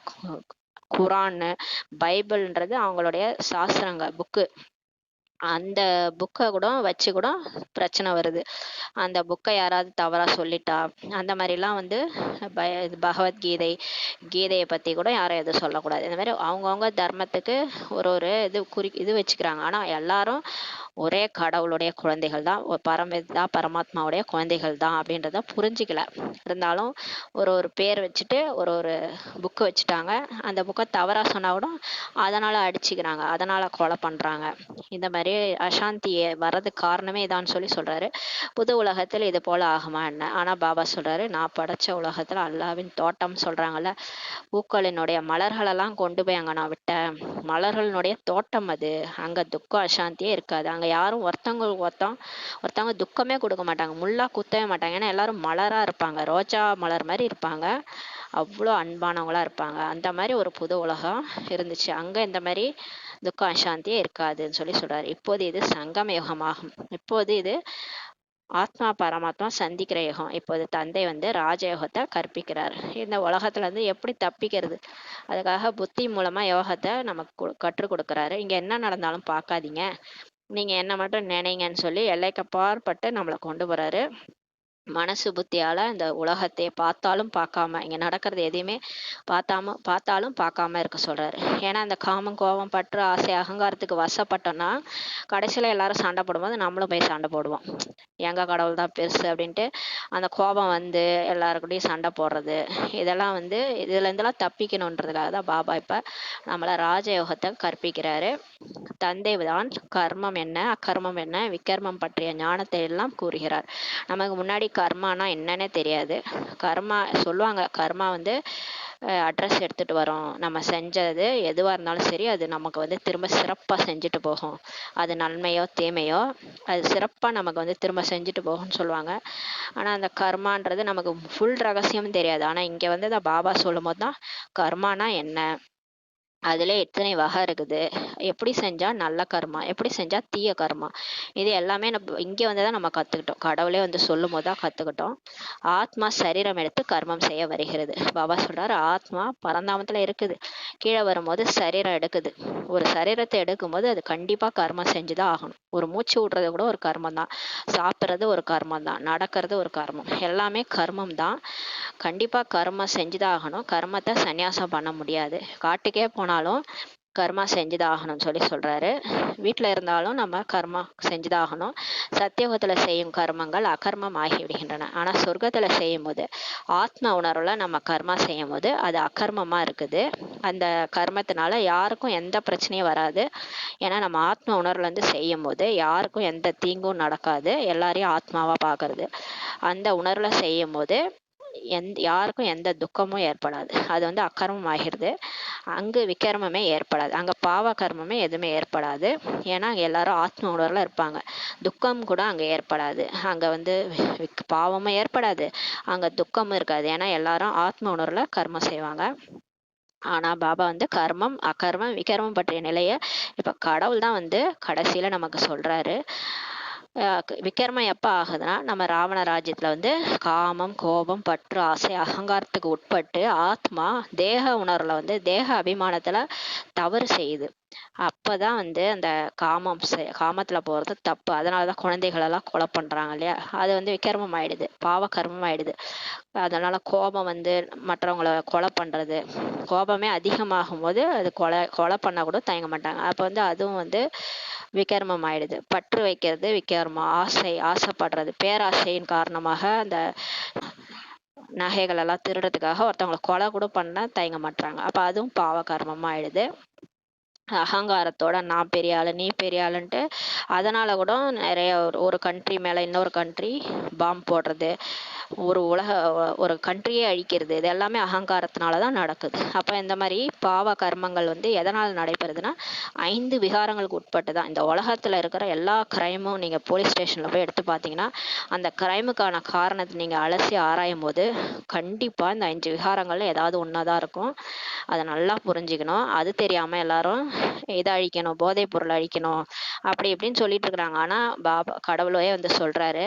குரான் பைபிள்ன்றது அவங்களுடைய சாஸ்திரங்க புக்கு, அந்த புக்கை கூட வச்சு கூட பிரச்சனை வருது. அந்த புக்கை யாராவது தவறா சொல்லிட்டா அந்த மாதிரிலாம் பகவத்கீதை கீதையை பத்தி கூட யாரும் எதுவும் சொல்லக்கூடாது. இந்த மாதிரி அவங்கவுங்க தர்மத்துக்கு ஒரு இது வச்சுக்கிறாங்க. ஆனா எல்லாரும் ஒரே கடவுளுடைய குழந்தைகள் தான், பரமாத்மாவுடைய குழந்தைகள் தான் அப்படின்றத புரிஞ்சுக்கல. இருந்தாலும் ஒரு பேர் வச்சுட்டு ஒரு புக்கு வச்சுட்டாங்க. அந்த புக்கை தவறா சொன்னா கூட அதனால அடிச்சுக்கிறாங்க, அதனால கொலை பண்றாங்க. இந்த மாதிரி அசாந்தியை வர்றதுக்கு காரணமே இதான்னு சொல்லி சொல்றாரு. புது உலகத்தில் இது போல ஆகுமா என்ன? ஆனா பாபா சொல்றாரு, நான் படைச்ச உலகத்துல அல்லாவின் தோட்டம் சொல்றாங்கல்ல, பூக்களினுடைய மலர்களெல்லாம் கொண்டு போய் அங்க நான் விட்டேன். மலர்களினுடைய தோட்டம் அது, அங்க துக்கம் அசாந்தியே இருக்காது. அங்க யாரும் ஒருத்தவங்க துக்கமே கொடுக்க மாட்டாங்க, முள்ளா குத்தவே மாட்டாங்க. ஏன்னா எல்லாரும் மலரா இருப்பாங்க, ரோஜா மலர் மாதிரி இருப்பாங்க, அவ்வளோ அன்பானவங்களா இருப்பாங்க. அந்த மாதிரி ஒரு புது உலகம் இருந்துச்சு, அங்க இந்த மாதிரி துக்கம் அசாந்தியே இருக்காதுன்னு சொல்லி சொல்றாரு. இப்போது இது சங்கம யுகமாகும். இப்போது இது ஆத்மா பரமாத்மா சந்திக்கிற யுகம். இப்போது தந்தை ராஜயோகத்தை கற்பிக்கிறார். இந்த உலகத்துல எப்படி தப்பிக்கிறது, அதுக்காக புத்தி மூலமா யோகத்தை நமக்கு கற்றுக் கொடுக்கறாரு. இங்க என்ன நடந்தாலும் பார்க்காதீங்க, நீங்க என்ன மட்டும் நினைங்கன்னு சொல்லி எல்லைக்கு அப்பாற்பட்டு நம்மளை கொண்டு போறாரு. மனசு புத்தியால இந்த உலகத்தை பார்த்தாலும் பார்க்காம, இங்க நடக்கிறது எதையுமே பார்த்தாலும் பார்க்காம இருக்க சொல்றாரு. ஏன்னா இந்த காமம், கோபம், பற்று, ஆசை, அகங்காரத்துக்கு வசப்பட்டோம்னா கடைசியில எல்லாரும் சண்டை போடும்போது நம்மளும் போய் சண்டை போடுவோம். எங்க கடவுள் தான் பெருசு அப்படின்ட்டு அந்த கோபம் வந்து எல்லாருக்கூடயும் சண்டை போடுறது, இதெல்லாம் வந்து இதுல இருந்தெல்லாம் தப்பிக்கணுன்றதுக்காக தான் பாபா இப்ப நம்மள ராஜயோகத்தை கற்பிக்கிறாரு. தந்தை தான் கர்மம் என்ன, அக்கர்மம் என்ன, விக்கர்மம் பற்றிய ஞானத்தை எல்லாம் கூறுகிறார். நமக்கு முன்னாடி கர்மானா என்னன்னே தெரியாது. கர்மா சொல்லுவாங்க, கர்மா வந்து அட்ரஸ் எடுத்துட்டு வரோம். நம்ம செஞ்சது எதுவாக இருந்தாலும் சரி, அது நமக்கு வந்து திரும்ப சிறப்பாக செஞ்சுட்டு போகும். அது நன்மையோ தீமையோ அது சிறப்பாக நமக்கு வந்து திரும்ப செஞ்சுட்டு போகும்னு சொல்லுவாங்க. ஆனால் அந்த கர்மான்றது நமக்கு ஃபுல் ரகசியமும் தெரியாது. ஆனால் இங்கே வந்து பாபா சொல்லும் போது தான் கர்மானா என்ன, அதுல எத்தனை வகை இருக்குது, எப்படி செஞ்சா நல்ல கர்மா, எப்படி செஞ்சா தீய கர்மா, இது எல்லாமே நம்ம இங்க வந்துதான் நம்ம கத்துக்கிட்டோம். கடவுளே வந்து சொல்லும் போதுதான் கத்துக்கிட்டோம். ஆத்மா சரீரம் எடுத்து கர்மம் செய்ய வருகிறது. பாபா சொல்றாரு, ஆத்மா பரந்தாமத்துல இருக்குது, கீழே வரும்போது சரீரம் எடுக்குது. ஒரு சரீரத்தை எடுக்கும்போது அது கண்டிப்பா கர்மம் செஞ்சுதான் ஆகணும். ஒரு மூச்சு விடுறது கூட ஒரு கர்மம் தான், சாப்பிட்றது ஒரு கர்மம் தான், நடக்கிறது ஒரு கர்மம், எல்லாமே கர்மம் தான். கண்டிப்பா கர்மம் செஞ்சுதான் ஆகணும். கர்மத்தை சந்நியாசம் பண்ண முடியாது. காட்டுக்கே போனாலும் கர்மா செஞ்சுதான் ஆகணும்னு சொல்லி சொல்றாரு. வீட்டில் இருந்தாலும் நம்ம கர்மா செஞ்சுதான் ஆகணும். சத்தியோகத்துல செய்யும் கர்மங்கள் அகர்மம் ஆகிவிடுகின்றன. ஆனா சொர்க்கத்துல செய்யும் போது ஆத்ம உணர்வுல நம்ம கர்மா செய்யும் போது அது அகர்மமா இருக்குது. அந்த கர்மத்தினால யாருக்கும் எந்த பிரச்சனையும் வராது. ஏன்னா நம்ம ஆத்ம உணர்வுல இருந்து செய்யும் போது யாருக்கும் எந்த தீங்கும் நடக்காது. எல்லாரையும் ஆத்மாவா பாக்குறது. அந்த உணர்வுல செய்யும் போது யாருக்கும் எந்த துக்கமும் ஏற்படாது. அது வந்து அக்கர்மம் ஆகிருது. அங்கு விக்கிரமமே ஏற்படாது. அங்க பாவ கர்மமே எதுவுமே ஏற்படாது. ஏன்னா அங்க எல்லாரும் ஆத்ம உணர்வுல இருப்பாங்க. துக்கம் கூட அங்க ஏற்படாது. அங்க வந்து பாவமும் ஏற்படாது, அங்க துக்கமும் இருக்காது. ஏன்னா எல்லாரும் ஆத்ம உணர்வுல கர்மம் செய்வாங்க. ஆனா பாபா வந்து கர்மம் அகர்மம் விகர்மம் பற்றிய நிலைய இப்ப கடவுள் தான் வந்து கடைசியில நமக்கு சொல்றாரு. விக்ரமம் எப்ப ஆகுதுன்னா, நம்ம ராவண ராஜ்யத்துல வந்து காமம், கோபம், பற்று, ஆசை, அகங்காரத்துக்கு உட்பட்டு ஆத்மா தேக உணர்வுல வந்து தேக அபிமானத்துல தவறு செய்யுது. அப்பதான் வந்து அந்த காமத்துல போறது தப்பு. அதனாலதான் குழந்தைகள் எல்லாம் கொலை பண்றாங்க இல்லையா. அது வந்து விக்கிரமம் ஆயிடுது, பாவ கர்மம் ஆயிடுது. அதனால கோபம் வந்து மற்றவங்கள கொலை பண்றது, கோபமே அதிகமாகும் போது அது கொலை பண்ண கூட தயங்க மாட்டாங்க. அப்ப வந்து அதுவும் வந்து விகர்மம் ஆயிடுது. பற்று வைக்கிறது விகர்மம், ஆசைப்படுறது, பேராசையின் காரணமாக அந்த நகைகள் எல்லாம் திருடுறதுக்காக ஒருத்தவங்களை கொலை கூட பண்ண தயங்க மாட்டாங்க. அப்ப அதுவும் பாவ கர்மமா ஆயிடுது. அகங்காரத்தோட நான் பெரிய ஆளு, நீ பெரிய ஆளுன்ட்டு அதனால கூட நிறைய ஒரு கண்ட்ரி மேல இன்னொரு கண்ட்ரி பாம்பு போடுறது, ஒரு கண்ட்ரியே அழிக்கிறது, இது எல்லாமே அகங்காரத்தினாலதான் நடக்குது. அப்ப இந்த மாதிரி பாவ கர்மங்கள் வந்து எதனால் நடைபெறுதுன்னா 5 விகாரங்களுக்கு உட்பட்டுதான். இந்த உலகத்துல இருக்கிற எல்லா கிரைமும் நீங்க போலீஸ் ஸ்டேஷன்ல போய் எடுத்து பாத்தீங்கன்னா அந்த கிரைமுக்கான காரணத்தை நீங்க அலசி ஆராயும் போது கண்டிப்பா இந்த 5 விகாரங்கள்ல ஏதாவது ஒன்னாதான் இருக்கும். அதை நல்லா புரிஞ்சுக்கணும். அது தெரியாம எல்லாரும் இதை அழிக்கணும், போதைப் பொருள் அழிக்கணும், அப்படி இப்படின்னு சொல்லிட்டு இருக்கிறாங்க. ஆனா பாபா கடவுளே வந்து சொல்றாரு,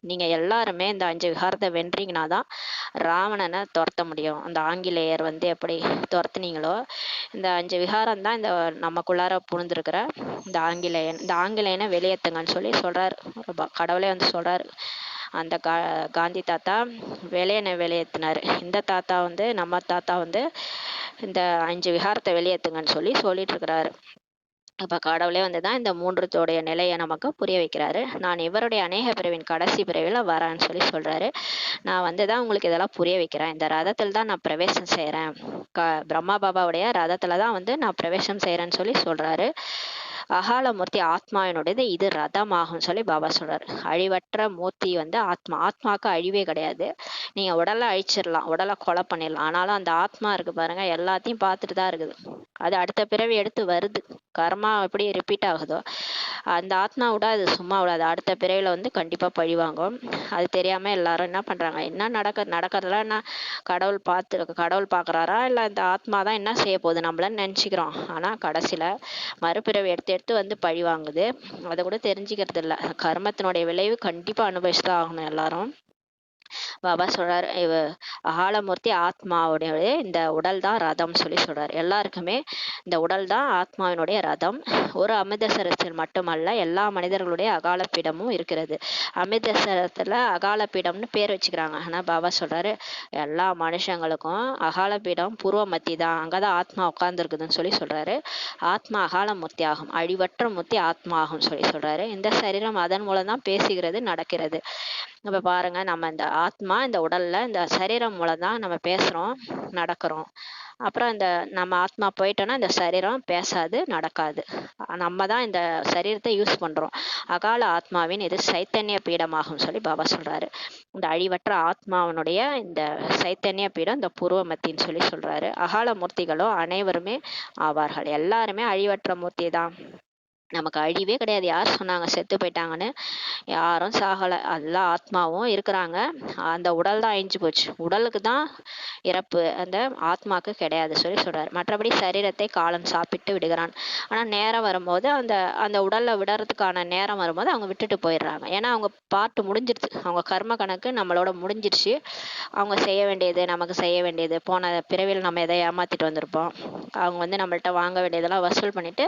நீங்க எல்லாருமே இந்த 5 விகாரத்தை வென்றீங்கன்னா தான் ராவணனை துரத்த முடியும். அந்த ஆங்கிலேயர் வந்து எப்படி துரத்துனீங்களோ, இந்த 5 விகாரம் தான் இந்த நமக்குள்ளார புகுந்திருக்கிற இந்த ஆங்கிலேயனை வெளியேத்துங்கன்னு சொல்லி சொல்றாரு. கடவுளே வந்து சொல்றாரு. அந்த காந்தி தாத்தா வெளியேற்றினாரு. இந்த தாத்தா வந்து நம்ம தாத்தா வந்து இந்த 5 விகாரத்தை வெளியேத்துங்கன்னு சொல்லிட்டு இருக்கிறாரு. இப்ப கடவுளே வந்துதான் இந்த 3 நிலையை நமக்கு புரிய வைக்கிறாரு. நான் இவருடைய அநேக பிறவின் கடைசி பிறவில வரேன்னு சொல்றாரு. நான் வந்துதான் உங்களுக்கு இதெல்லாம் புரிய வைக்கிறேன். இந்த ரதத்தில் தான் நான் பிரவேசம் செய்யறேன். பிரம்மா பாபாவுடைய ரதத்துல தான் வந்து நான் பிரவேசம் செய்யறேன்னு சொல்றாரு. அகாலமூர்த்தி ஆத்மாவினுடையது, இது ரதமாகும் சொல்லி பாபா சொல்றாரு. அழிவற்ற மூர்த்தி வந்து ஆத்மாவுக்கு அழிவே கிடையாது. நீங்க உடலை அழிச்சிடலாம், உடலை கொலை பண்ணிடலாம், ஆனாலும் அந்த ஆத்மா இருக்கு பாருங்க, எல்லாத்தையும் பார்த்துட்டு தான் இருக்குது. அது அடுத்த பிறவி எடுத்து வருது. கர்மா எப்படி ரிப்பீட் ஆகுதோ அந்த ஆத்மா விட அது சும்மா விடாது. அடுத்த பிறவில வந்து கண்டிப்பா பழி வாங்கும். அது தெரியாம எல்லாரும் என்ன பண்றாங்க, என்ன நடக்கிறதுலாம் என்ன கடவுள் பாக்குறாரா, இல்ல இந்த ஆத்மா தான் என்ன செய்ய போகுது நம்மளன்னு நினைச்சுக்கிறோம். ஆனா கடைசியில மறுபிறவி எடுத்து வந்து பழி வாங்குது. அதை கூட தெரிஞ்சுக்கிறது இல்ல. கர்மத்தினுடைய விளைவு கண்டிப்பா அனுபவிச்சுதான் ஆகணும் எல்லாரும். பாபா சொல்றாரு, ஆலமூர்த்தி ஆத்மாவுடைய இந்த உடல் தான் ரதம் சொல்றாரு. எல்லாருக்குமே இந்த உடல் தான் ஆத்மாவினுடைய ரதம். ஒரு அமிர்தசரஸில் மட்டுமல்ல, எல்லா மனிதர்களுடைய அகால பீடமும் இருக்கிறது. அமிர்தசரத்துல அகால பீடம்னு பேர் வச்சுக்கிறாங்க. ஆனா பாபா சொல்றாரு, எல்லா மனுஷங்களுக்கும் அகால பீடம் பூர்வ மத்தி தான், அங்கதான் ஆத்மா உட்கார்ந்துருக்குதுன்னு சொல்லி சொல்றாரு. ஆத்மா அகால மூர்த்தி ஆகும், அழிவற்ற மூர்த்தி ஆத்மா ஆகும் சொல்லி சொல்றாரு. இந்த சரீரம் அதன் மூலம் தான் பேசுகிறது, நடக்கிறது. இப்ப பாருங்க, நம்ம இந்த ஆத்மா இந்த உடல்ல இந்த சரீரம் மூலம் தான் நம்ம பேசுறோம், நடக்கிறோம். அப்புறம் இந்த நம்ம ஆத்மா போயிட்டோம்னா இந்த சரீரம் பேசாது, நடக்காது. நம்ம தான் இந்த சரீரத்தை யூஸ் பண்றோம். அகால ஆத்மாவின் இது சைத்தன்ய பீடமாகும் சொல்லி பாபா சொல்றாரு. இந்த அழிவற்ற ஆத்மாவனுடைய இந்த சைத்தன்ய பீடம் இந்த பூர்வமத்தின்னு சொல்லி சொல்றாரு. அகால மூர்த்திகளோ அனைவருமே ஆவார்கள். எல்லாருமே அழிவற்ற மூர்த்தி தான். நமக்கு அழிவே கிடையாது. யார் சொன்னாங்க செத்து போயிட்டாங்கன்னு? யாரும் சாகலை, எல்லா ஆத்மாவும் இருக்கிறாங்க. அந்த உடல் தான் அழிஞ்சு போச்சு. உடலுக்கு தான் இறப்பு, அந்த ஆத்மாக்கு கிடையாது சொல்லி சொல்றாரு. மற்றபடி சரீரத்தை காலம் சாப்பிட்டு விடுகிறான். ஆனா நேரம் வரும்போது அந்த அந்த உடல்ல விடுறதுக்கான நேரம் வரும்போது அவங்க விட்டுட்டு போயிடுறாங்க. ஏன்னா அவங்க பாட்டு முடிஞ்சிருச்சு, அவங்க கர்ம கணக்கு நம்மளோட முடிஞ்சிருச்சு. அவங்க செய்ய வேண்டியது, நமக்கு செய்ய வேண்டியது, போன பிறவியில் நம்ம எதை ஏமாத்திட்டு வந்திருப்போம், அவங்க நம்மள்ட்ட வாங்க வேண்டியதெல்லாம் வசூல் பண்ணிட்டு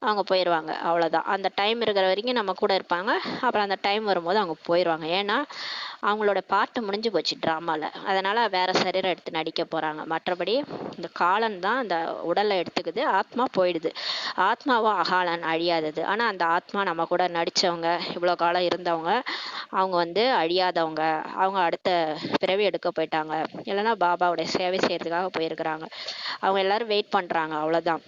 அவங்க போயிடுவாங்க. அவ்வளோதான். அந்த டைம் இருக்கிற வரைக்கும் நம்ம கூட இருப்பாங்க. அப்புறம் அந்த டைம் வரும்போது அவங்க போயிடுவாங்க. ஏன்னா அவங்களோட பாட்டு முடிஞ்சு போச்சு ட்ராமாவில். அதனால் வேற சரீரம் எடுத்து நடிக்க போகிறாங்க. மற்றபடி இந்த காலன் தான் அந்த உடலை எடுத்துக்குது, ஆத்மா போயிடுது. ஆத்மாவும் அகாலன், அழியாதது. ஆனால் அந்த ஆத்மா நம்ம கூட நடித்தவங்க, இவ்வளோ காலம் இருந்தவங்க, அவங்க அழியாதவங்க, அவங்க அடுத்த பிறவி எடுக்க போயிட்டாங்க, இல்லைன்னா பாபாவுடைய சேவை செய்யறதுக்காக போயிருக்கிறாங்க. அவங்க எல்லாரும் வெயிட் பண்ணுறாங்க, அவ்வளோதான்.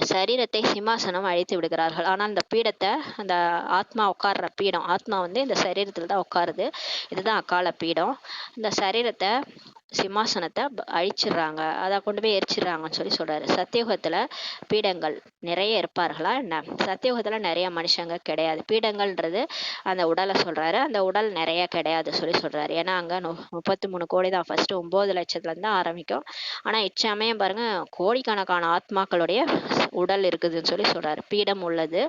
சரீரத்தை சிம்மாசனம் அழித்து விடுகிறார்கள். ஆனால் அந்த பீடத்தை, அந்த ஆத்மா உட்கார்ற பீடம், ஆத்மா இந்த சரீரத்தில் தான் உட்காருது. இதுதான் அகால பீடம். இந்த சரீரத்தை சிம்மாசனத்தை அழிச்சிடுறாங்க, அதை கொண்டு போய் எரிச்சிடுறாங்கன்னு சொல்லி சொல்றாரு. சத்தியுகத்துல பீடங்கள் நிறைய இருப்பார்களா என்ன? சத்தியுகத்துல நிறைய மனுஷங்க கிடையாது. பீடங்கள்ன்றது அந்த உடலை சொல்றாரு. அந்த உடல் நிறைய கிடையாது சொல்லி சொல்றாரு. ஏன்னா அங்க 33 கோடி தான். ஃபர்ஸ்ட் 9 லட்சத்துல இருந்து ஆரம்பிக்கும். ஆனா இச்சமயம் பாருங்க, கோடிக்கணக்கான ஆத்மாக்களுடைய உடல் இருக்குதுன்னு சொல்லி சொல்றாரு. பீடம் உள்ளது.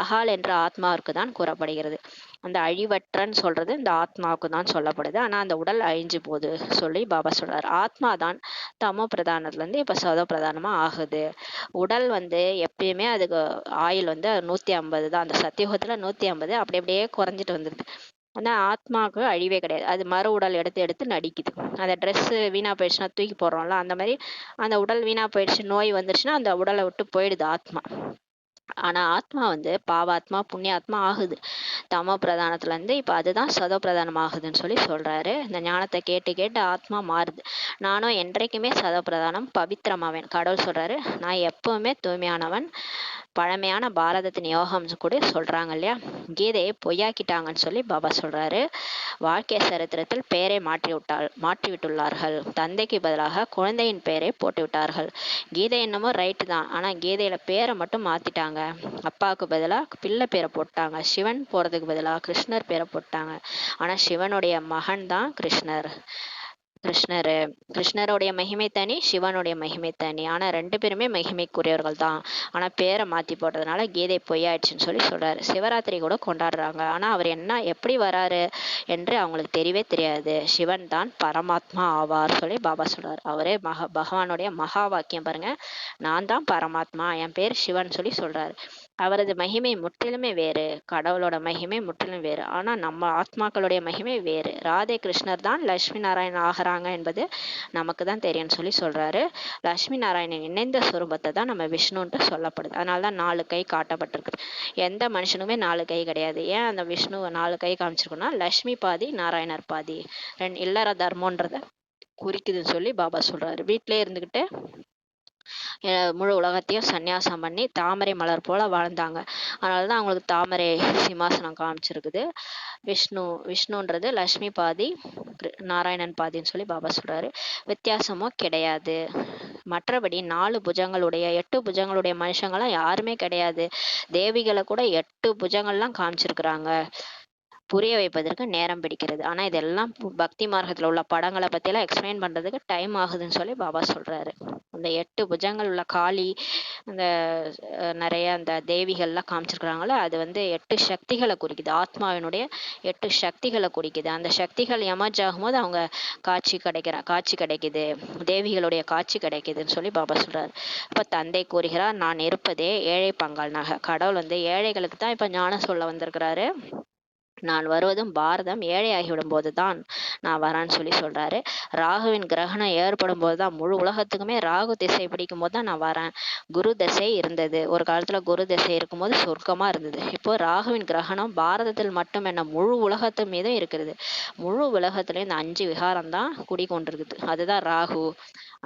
அகால் என்ற ஆத்மாவிற்கு தான் கூறப்படுகிறது. அந்த அழிவற்றன்னு சொல்றது இந்த ஆத்மாவுக்கு தான் சொல்லப்படுது. ஆனா அந்த உடல் அழிஞ்சு போகுது சொல்லி பாபா சொல்றாரு. ஆத்மா தான் தமோ பிரதானத்துல இருந்து இப்ப சதோ பிரதானமா ஆகுது. உடல் எப்பயுமே அதுக்கு ஆயுள் 150 தான். அந்த சத்தியுகத்துல 150, அப்படி அப்படியே குறைஞ்சிட்டு வந்துருது. ஆனா ஆத்மாவுக்கு அழிவே கிடையாது. அது மறு உடல் எடுத்து எடுத்து நடிக்குது. அந்த ட்ரெஸ் வீணா போயிடுச்சுன்னா தூக்கி போடுறோம்ல, அந்த மாதிரி அந்த உடல் வீணா போயிடுச்சு, நோய் வந்துருச்சுன்னா அந்த உடலை விட்டு போயிடுது ஆத்மா. ஆனா ஆத்மா பாவாத்மா புண்ணியாத்மா ஆகுது. தமோ பிரதானத்துல இருந்து இப்ப அதுதான் சதோ பிரதானம் ஆகுதுன்னு சொல்லி சொல்றாரு. இந்த ஞானத்தை கேட்டு கேட்டு ஆத்மா மாறுது. நானும் என்றைக்குமே சதோ பிரதானம் பவித்திரமாவேன். கடவுள் சொல்றாரு, நான் எப்பவுமே தூய்மையானவன். பழமையான பாரதத்தின் யோகம் கூட சொல்றாங்க இல்லையா, கீதையை பொய்யாக்கிட்டாங்கன்னு சொல்லி பாபா சொல்றாரு. வாழ்க்கை சரித்திரத்தில் பெயரை மாற்றி விட்டுள்ளார்கள். தந்தைக்கு பதிலாக குழந்தையின் பெயரை போட்டு விட்டார்கள். கீதை என்னமோ ரைட்டு தான், ஆனா கீதையில பேரை மட்டும் மாத்திட்டாங்க. அப்பாவுக்கு பதிலாக பிள்ளை பேரை போட்டாங்க. சிவன் போறதுக்கு பதிலாக கிருஷ்ணர் பேரை போட்டாங்க. ஆனா சிவனுடைய மகன் தான் கிருஷ்ணருடைய மகிமை தனி, சிவனுடைய மகிமை தனி. ஆனா 2 பேருமே மகிமைக்குரியவர்கள் தான். ஆனா பேரை மாத்தி போட்டதுனால கீதை பொய்யாயிடுச்சுன்னு சொல்லி சொல்றாரு. சிவராத்திரி கூட கொண்டாடுறாங்க. ஆனா அவர் எப்படி வராரு என்று அவங்களுக்கு தெரியவே தெரியாது. சிவன் தான் பரமாத்மா ஆவார் சொல்லி பாபா சொல்றாரு. அவரே பகவானுடைய மகா வாக்கியம் பாருங்க, நான் தான் பரமாத்மா, என் பேர் சிவன் சொல்லி சொல்றாரு. அவரது மகிமை முற்றிலுமே வேறு, கடவுளோட மகிமை முற்றிலும் வேறு. ஆனா நம்ம ஆத்மாக்களுடைய மகிமை வேறு. ராதே கிருஷ்ணர் தான் லட்சுமி நாராயணன் ஆகிறாங்க என்பது நமக்கு தான் தெரியும்னு சொல்லி சொல்றாரு. லட்சுமி நாராயணன் இணைந்த சுரூபத்தை தான் நம்ம விஷ்ணுன்ட்டு சொல்லப்படுது. அதனாலதான் 4 கை காட்டப்பட்டிருக்கு. எந்த மனுஷனுமே 4 கை கிடையாது. ஏன் அந்த விஷ்ணு 4 கை காமிச்சிருக்கோம்னா, லட்சுமி பாதி நாராயணர் பாதி, இல்லற தர்மன்றத குறிக்குதுன்னு சொல்லி பாபா சொல்றாரு. வீட்டிலே இருந்துகிட்டு முழு உலகத்தையும் சந்நியாசம் பண்ணி தாமரை மலர் போல வாழ்ந்தாங்க. அதனாலதான் அவங்களுக்கு தாமரை சிம்மாசனம் காமிச்சிருக்குது. விஷ்ணுன்றது லட்சுமி பாதி, நாராயணன் பாதின்னு சொல்லி பாபா சொல்றாரு. வித்தியாசமோ கிடையாது. மற்றபடி 4 புஜங்களுடைய 8 புஜங்களுடைய மனுஷங்கள்லாம் யாருமே கிடையாது. தேவிகளை கூட 8 புஜங்கள்லாம் காமிச்சிருக்கிறாங்க. புரிய வைப்பதற்கு நேரம் பிடிக்கிறது. ஆனா இதெல்லாம் பக்தி மார்க்கத்துல உள்ள படங்களை பத்தி எல்லாம் எக்ஸ்பிளைன் பண்றதுக்கு டைம் ஆகுதுன்னு சொல்லி பாபா சொல்றாரு. அந்த 8 புஜங்கள் உள்ள காளி, அந்த நிறைய அந்த தேவிகள்லாம் காமிச்சிருக்கிறாங்களோ அது வந்து 8 சக்திகளை குறிக்குது. ஆத்மாவினுடைய 8 சக்திகளை குறிக்குது. அந்த சக்திகள் எமர்ஜ் ஆகும்போது அவங்க காட்சி கிடைக்குது, தேவிகளுடைய காட்சி கிடைக்குதுன்னு சொல்லி பாபா சொல்றாரு. இப்போ தந்தை கூறுகிறார், நான் இருப்பதே ஏழை பங்காளனாக. கடவுள் வந்து ஏழைகளுக்கு தான் இப்போ ஞானம் சொல்ல வந்திருக்கிறாரு. நான் வருவதும் பாரதம் ஏழையாகிவிடும் போது தான் நான் வரேன்னு சொல்லி சொல்றாரு. ராகுவின் கிரகணம் ஏற்படும் போது தான், முழு உலகத்துக்குமே ராகு திசை பிடிக்கும் போது தான் நான் வரேன். குரு திசை இருந்தது, ஒரு காலத்துல குரு திசை இருக்கும்போது சொர்க்கமா இருந்தது. இப்போ ராகுவின் கிரகணம் பாரதத்தில் மட்டும் என்ன, முழு உலகத்து மீதும் இருக்கிறது. முழு உலகத்துல இந்த 5 விகாரம் தான் குடிக்கொண்டிருக்குது. அதுதான் ராகு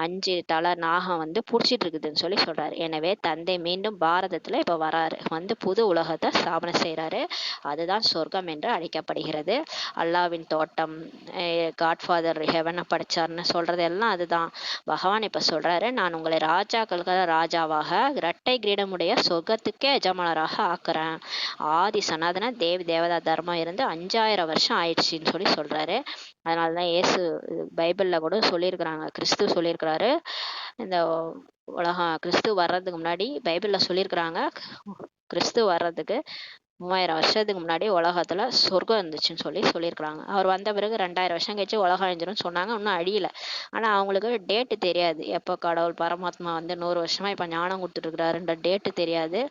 5 தலை நாகம் வந்து புடிச்சிட்டு இருக்குதுன்னு சொல்லி சொல்றாரு. எனவே தந்தை மீண்டும் பாரதத்துல இப்ப வராரு, வந்து புது உலகத்தை ஸ்தாபனை செய்யறாரு. அதுதான் சொர்க்கம் என்று அழைக்கப்படுகிறது. அல்லாவின் தோட்டம், காட்ஃபாதர் ஹெவனை படிச்சார்னு சொல்றது எல்லாம் அதுதான். பகவான் இப்ப சொல்றாரு, நான் உங்களை ராஜாக்களுக்கு ராஜாவாக, இரட்டை கிரீடமுடைய சொர்க்கத்துக்கே எஜமானராக ஆக்குறேன். ஆதி சனாதன தேவதா தர்மம் இருந்து 5000 வருஷம் ஆயிடுச்சுன்னு சொல்லி சொல்றாரு. அதனாலதான் இயேசு பைபிள்ல கூட சொல்லியிருக்கிறாங்க, கிறிஸ்து சொல்லியிருக்கிறாரு, இந்த உலகம் கிறிஸ்து வர்றதுக்கு முன்னாடி பைபிள்ல சொல்லியிருக்கிறாங்க, கிறிஸ்து வர்றதுக்கு 3000 வருஷத்துக்கு முன்னாடி உலகத்துல சொர்க்கம் இருந்துச்சுன்னு சொல்லி சொல்லியிருக்கிறாங்க. அவர் வந்த பிறகு 2000 வருஷம் கழிச்சு உலகம் அழிஞ்சிரும்னு சொன்னாங்க. இன்னும் அழியல. ஆனா அவங்களுக்கு டேட்டு தெரியாது, எப்போ கடவுள் பரமாத்மா வந்து 100 வருஷமா இப்ப ஞானம் கொடுத்துட்டு இருக்கிறாருன்ற டேட்டு தெரியாது.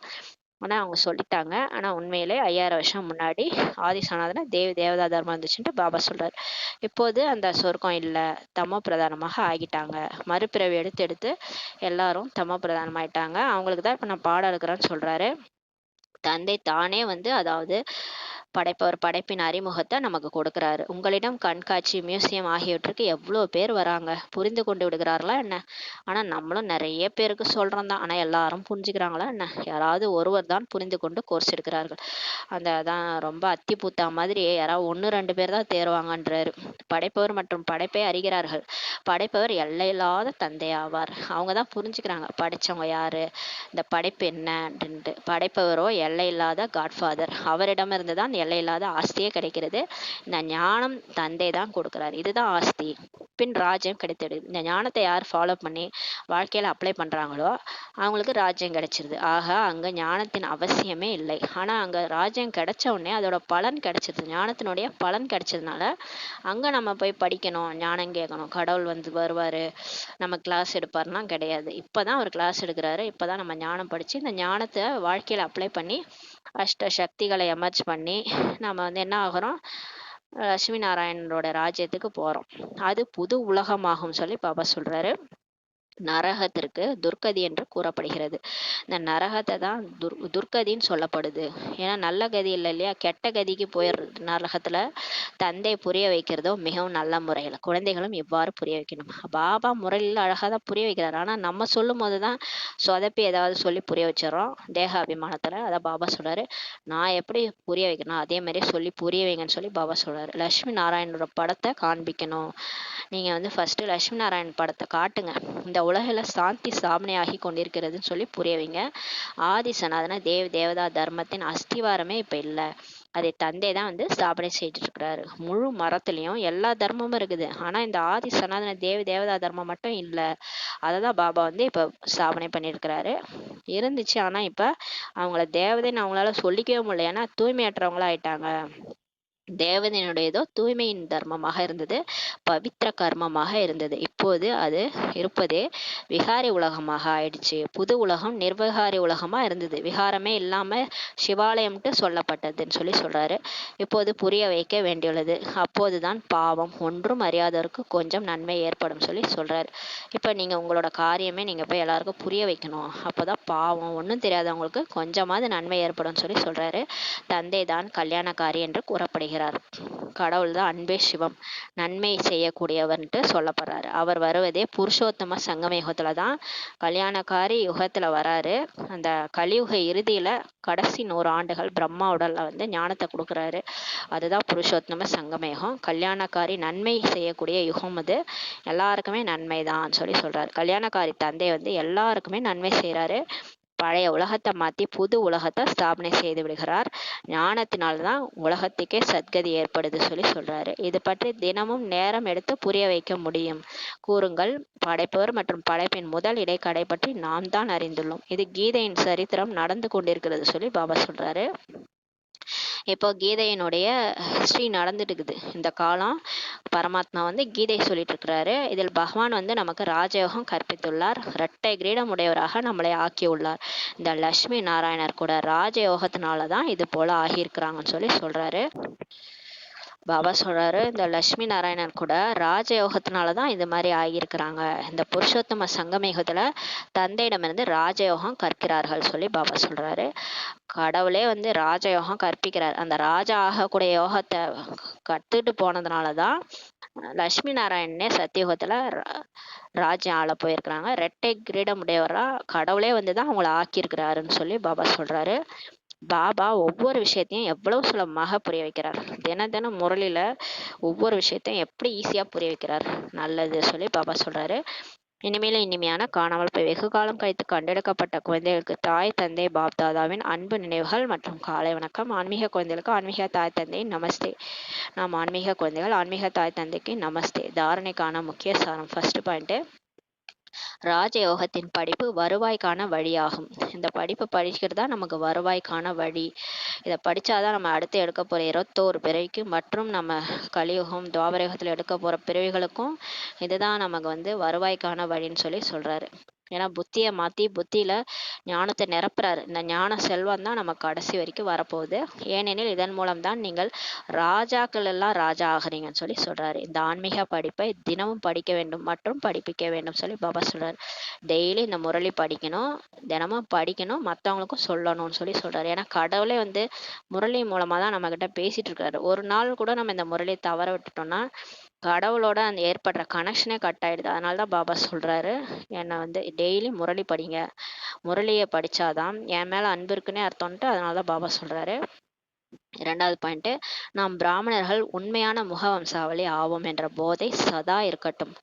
ஆனா அவங்க சொல்லிட்டாங்க. ஆனா உண்மையிலே 5000 வருஷம் முன்னாடி ஆதி சனாதன தேவதா தர்மம் இருந்துச்சுன்ட்டு பாபா சொல்றாரு. இப்போது அந்த சொர்க்கம் இல்ல, தமோ பிரதானமாக ஆகிட்டாங்க. மறுபிறவி எடுத்து எடுத்து எல்லாரும் தமோ பிரதானம் ஆயிட்டாங்க. அவங்களுக்கு தான் இப்ப நான் பாடம் எடுக்கிறேன்னு சொல்றாரு. தந்தை தானே வந்து, அதாவது படைப்பவர் படைப்பின் அறிமுகத்தை நமக்கு கொடுக்கிறாரு. உங்களிடம் கண்காட்சி, மியூசியம் ஆகியவற்றுக்கு எவ்வளோ பேர் வராங்க, புரிந்து கொண்டு விடுகிறார்களா என்ன? ஆனா நம்மளும் நிறைய பேருக்கு சொல்றோம் தான், ஆனா எல்லாரும் புரிஞ்சுக்கிறாங்களா என்ன? யாராவது ஒருவர் தான் புரிந்து கொண்டு கோர்ஸ் எடுக்கிறார்கள். அந்த அதான் ரொம்ப அத்தி பூத்தா மாதிரி யாராவது 1-2 பேர் தான் தேர்வாங்கன்றாரு. படைப்பவர் மற்றும் படைப்பை அறிகிறார்கள். படைப்பவர் எல்லையில்லாத தந்தை ஆவார். அவங்க தான் புரிஞ்சுக்கிறாங்க படைச்சவங்க யாரு, இந்த படைப்பு என்ன அப்படின்ட்டு. படைப்பவரோ எல்லையில்லாத காட்ஃபாதர், அவரிடமிருந்து தான் எல்லையில்லாத ஆஸ்தியே கிடைக்கிறது. இந்த ஞானம் தந்தை தான் கொடுக்கிறார், இதுதான் ஆஸ்தி. பின் ராஜ்யம் கிடைத்திடுது. இந்த ஞானத்தை யார் ஃபாலோ பண்ணி வாழ்க்கையில அப்ளை பண்றாங்களோ அவங்களுக்கு ராஜ்யம் கிடைச்சிருது. ஆக அங்க ஞானத்தின் அவசியமே இல்லை. ஆனா அங்க ராஜ்யம் கிடைச்ச உடனே அதோட பலன் கிடைச்சிருது, ஞானத்தினுடைய பலன் கிடைச்சதுனால அங்க நம்ம போய் படிக்கணும், ஞானம் கேட்கணும், கடவுள் வந்து வருவாரு நம்ம கிளாஸ் எடுப்பாருன்னா கிடையாது. இப்பதான் அவர் கிளாஸ் எடுக்கிறாரு. இப்பதான் நம்ம ஞானம் படிச்சு இந்த ஞானத்தை வாழ்க்கையில அப்ளை பண்ணி அஷ்ட சக்திகளை எமர்ஜ் பண்ணி நம்ம வந்து என்ன ஆகுறோம், லட்சுமி நாராயணனோட ராஜ்யத்துக்கு போறோம். அது புது உலகமாகும் சொல்லி பாபா சொல்றாரு. நரகத்திற்கு துர்க்கதி என்று கூறப்படுகிறது. இந்த நரகத்தை தான் துர்க்கதின்னு சொல்லப்படுது. ஏன்னா நல்ல கதி இல்லை இல்லையா, கெட்ட கதிக்கு போயிடுறது நரகத்துல. தந்தை புரிய வைக்கிறதோ மிகவும் நல்ல முறையில், குழந்தைகளும் இவ்வாறு புரிய வைக்கணும். பாபா முறையில் அழகாக தான் புரிய வைக்கிறார். ஆனால் நம்ம சொல்லும் போது தான் சொதப்பி ஏதாவது சொல்லி புரிய வச்சிடறோம் தேக அபிமானத்தில். அதான் பாபா சொல்றாரு, நான் எப்படி புரிய வைக்கணும் அதே மாதிரி சொல்லி புரிய வைங்கன்னு சொல்லி பாபா சொல்றாரு. லட்சுமி நாராயணனோட படத்தை காண்பிக்கணும். நீங்க வந்து ஃபர்ஸ்ட் லட்சுமி நாராயண் படத்தை காட்டுங்க, இந்த உலகில சாந்தி ஸ்தாபனையாகி கொண்டிருக்கிறதுன்னு சொல்லி புரிய வைங்க. ஆதி சனாதன தேவதா தர்மத்தின் அஸ்திவாரமே இப்ப இல்லை, அதை தந்தை தான் வந்து ஸ்தாபனை செய்துட்டு இருக்கிறாரு. முழு மரத்துலயும் எல்லா தர்மமும் இருக்குது, ஆனா இந்த ஆதி சனாதன தேவதா தர்மம் மட்டும் இல்ல. அததான் பாபா வந்து இப்ப ஸ்தாபனை பண்ணியிருக்கிறாரு. இருந்துச்சு, ஆனா இப்ப அவங்கள தேவதைன்னு அவங்களால சொல்லிக்கவே முடியல, ஏன்னா தூய்மையற்றவங்களா ஆயிட்டாங்க. தேவதையினுடையதோ தூய்மையின் தர்மமாக இருந்தது, பவித்திர கர்மமாக இருந்தது. இப்போது அது இருப்பதே விகாரி உலகமாக ஆயிடுச்சு. புது உலகம் நிர்விகாரி உலகமா இருந்தது, விகாரமே இல்லாம சிவாலயம்ட்டு சொல்லப்பட்டதுன்னு சொல்லி சொல்றாரு. இப்போது புரிய வைக்க வேண்டியுள்ளது. அப்போதுதான் பாவம் ஒன்றும் அறியாதவருக்கு கொஞ்சம் நன்மை ஏற்படும் சொல்லி சொல்றாரு. இப்ப நீங்க உங்களோட காரியமே நீங்க போய் எல்லாருக்கும் புரிய வைக்கணும். அப்போதான் பாவம் ஒன்றும் தெரியாதவங்களுக்கு கொஞ்சமாவது நன்மை ஏற்படும் சொல்லி சொல்றாரு. தந்தை தான் கல்யாணக்காரி என்று கூறப்படுகிறார். கடவுள் தான் அன்பே சிவம், நன்மை செய்யக்கூடியவர்ன்ட்டு சொல்லப்படுறாரு. அவர் வருவதே புருஷோத்தம சங்கம யுகத்துல தான், கல்யாணக்காரி யுகத்துல வராரு. அந்த கலியுக இறுதியில கடைசி 100 ஆண்டுகள் பிரம்மா உடல்ல வந்து ஞானத்தை கொடுக்குறாரு. அதுதான் புருஷோத்தம சங்கம யுகம். கல்யாணக்காரி நன்மை செய்யக்கூடிய யுகம் அது, எல்லாருக்குமே நன்மை தான் சொல்லி சொல்றாரு. கல்யாணக்காரி தந்தை வந்து எல்லாருக்குமே நன்மை செய்யறாரு. பழைய உலகத்தை மாற்றி புது உலகத்தை ஸ்தாபனை செய்து விடுகிறார். ஞானத்தினால்தான் உலகத்துக்கே சத்கதி ஏற்படுது சொல்லி சொல்றாரு. இது பற்றி தினமும் நேரம் எடுத்து புரிய வைக்க முடியும். கூறுங்கள், படைப்பவர் மற்றும் படைப்பின் முதல் இடைக்கடை பற்றி நாம் தான் அறிந்துள்ளோம். இது கீதையின் சரித்திரம் நடந்து கொண்டிருக்கிறது சொல்லி பாபா சொல்றாரு. இப்போ கீதையினுடைய ஹிஸ்ட்ரி நடந்துட்டு இருக்குது. இந்த காலம் பரமாத்மா கீதை சொல்லிட்டு இருக்கிறாரு. இதில் பகவான் நமக்கு ராஜயோகம் கற்பித்துள்ளார். இரட்டை கிரீடம் உடையவராக நம்மளை ஆக்கியுள்ளார். இந்த லட்சுமி நாராயணர் கூட ராஜயோகத்தினால தான் இது போல ஆகியிருக்கிறாங்கன்னு சொல்லி சொல்றாரு. பாபா சொல்றாரு, இந்த லட்சுமி நாராயணன் கூட ராஜயோகத்தினால தான் இது மாதிரி ஆகியிருக்கிறாங்க. இந்த புருஷோத்தம சங்கமயுகத்துல தந்தையிடமிருந்து ராஜயோகம் கற்கிறார்கள் சொல்லி பாபா சொல்றாரு. கடவுளே ராஜயோகம் கற்பிக்கிறார். அந்த ராஜா ஆகக்கூடிய யோகத்தை கத்துட்டு போனதுனால தான் லட்சுமி நாராயணனே சத்தியுகத்துல ராஜ்யம் ஆள போயிருக்கிறாங்க. இரட்டை கிரீடம் உடையவரா கடவுளே தான் அவங்கள ஆக்கியிருக்கிறாருன்னு சொல்லி பாபா சொல்றாரு. பாபா ஒவ்வொரு விஷயத்தையும் எவ்வளவு சுலபமாக புரிய வைக்கிறார். தினம் முரளில ஒவ்வொரு விஷயத்தையும் எப்படி ஈஸியா புரிய வைக்கிறார். நல்லது சொல்லி பாபா சொல்றாரு. இனிமேல இனிமையான காணாமல் போய் வெகு காலம் கழித்து கண்டெடுக்கப்பட்ட குழந்தைகளுக்கு தாய் தந்தை பாப் தாதாவின் அன்பு நினைவுகள் மற்றும் காலை வணக்கம். ஆன்மீக குழந்தைகளுக்கு ஆன்மீக தாய் தந்தையின் நமஸ்தே. நாம் ஆன்மீக குழந்தைகள் ஆன்மீக தாய் தந்தைக்கு நமஸ்தே. தாரணைக்கான முக்கிய சாரம். ஃபர்ஸ்ட் பாயிண்ட், ராஜயோகத்தின் படிப்பு வருவாய்க்கான வழியாகும். இந்த படிப்பை படிக்கிறது தான் நமக்கு வருவாய்க்கான வழி. இதை படிச்சாதான் நம்ம அடுத்து எடுக்க போற 21 பிறவிக்கு மற்றும் நம்ம கலியுகம் துவாபரயுகத்தில் எடுக்க போற பிறவிகளுக்கும் இதுதான் நமக்கு வருவாய்க்கான வழின்னு சொல்லி சொல்றாரு. ஏன்னா புத்தியை மாற்றி புத்தியில் ஞானத்தை நிரப்புறாரு. இந்த ஞான செல்வம் தான் நம்ம கடைசி வரைக்கும் வரப்போகுது. ஏனெனில் இதன் மூலம் தான் நீங்கள் ராஜாக்கள் எல்லாம் ராஜா ஆகிறீங்கன்னு சொல்லி சொல்கிறாரு. இந்த ஆன்மீக படிப்பை தினமும் படிக்க வேண்டும் மற்றும் படிப்பிக்க வேண்டும் சொல்லி பாபா சொல்கிறார். டெய்லி இந்த முரளி படிக்கணும், தினமும் படிக்கணும், மற்றவங்களுக்கும் சொல்லணும்னு சொல்லி சொல்கிறாரு. ஏன்னா கடவுளே முரளி மூலமாக தான் நம்மக்கிட்ட பேசிகிட்டு இருக்காரு. ஒரு நாள் கூட நம்ம இந்த முரளியை தவற விட்டுட்டோம்னா கடவுளோட அந்த ஏற்படுற கனெக்ஷனே கட் ஆயிடுது. அதனால தான் பாபா சொல்றாரு, என்னை டெய்லி முரளி படிங்க, முரளியை படிச்சாதான் என் மேல அன்பு இருக்குன்னே அர்த்தம்ட்டு. அதனால தான் பாபா சொல்றாரு. 2வது பாயிண்ட், நாம் பிராமணர்கள் உண்மையான முகவம்சாவளி ஆவோம் என்ற போதை சதா இருக்கட்டும்.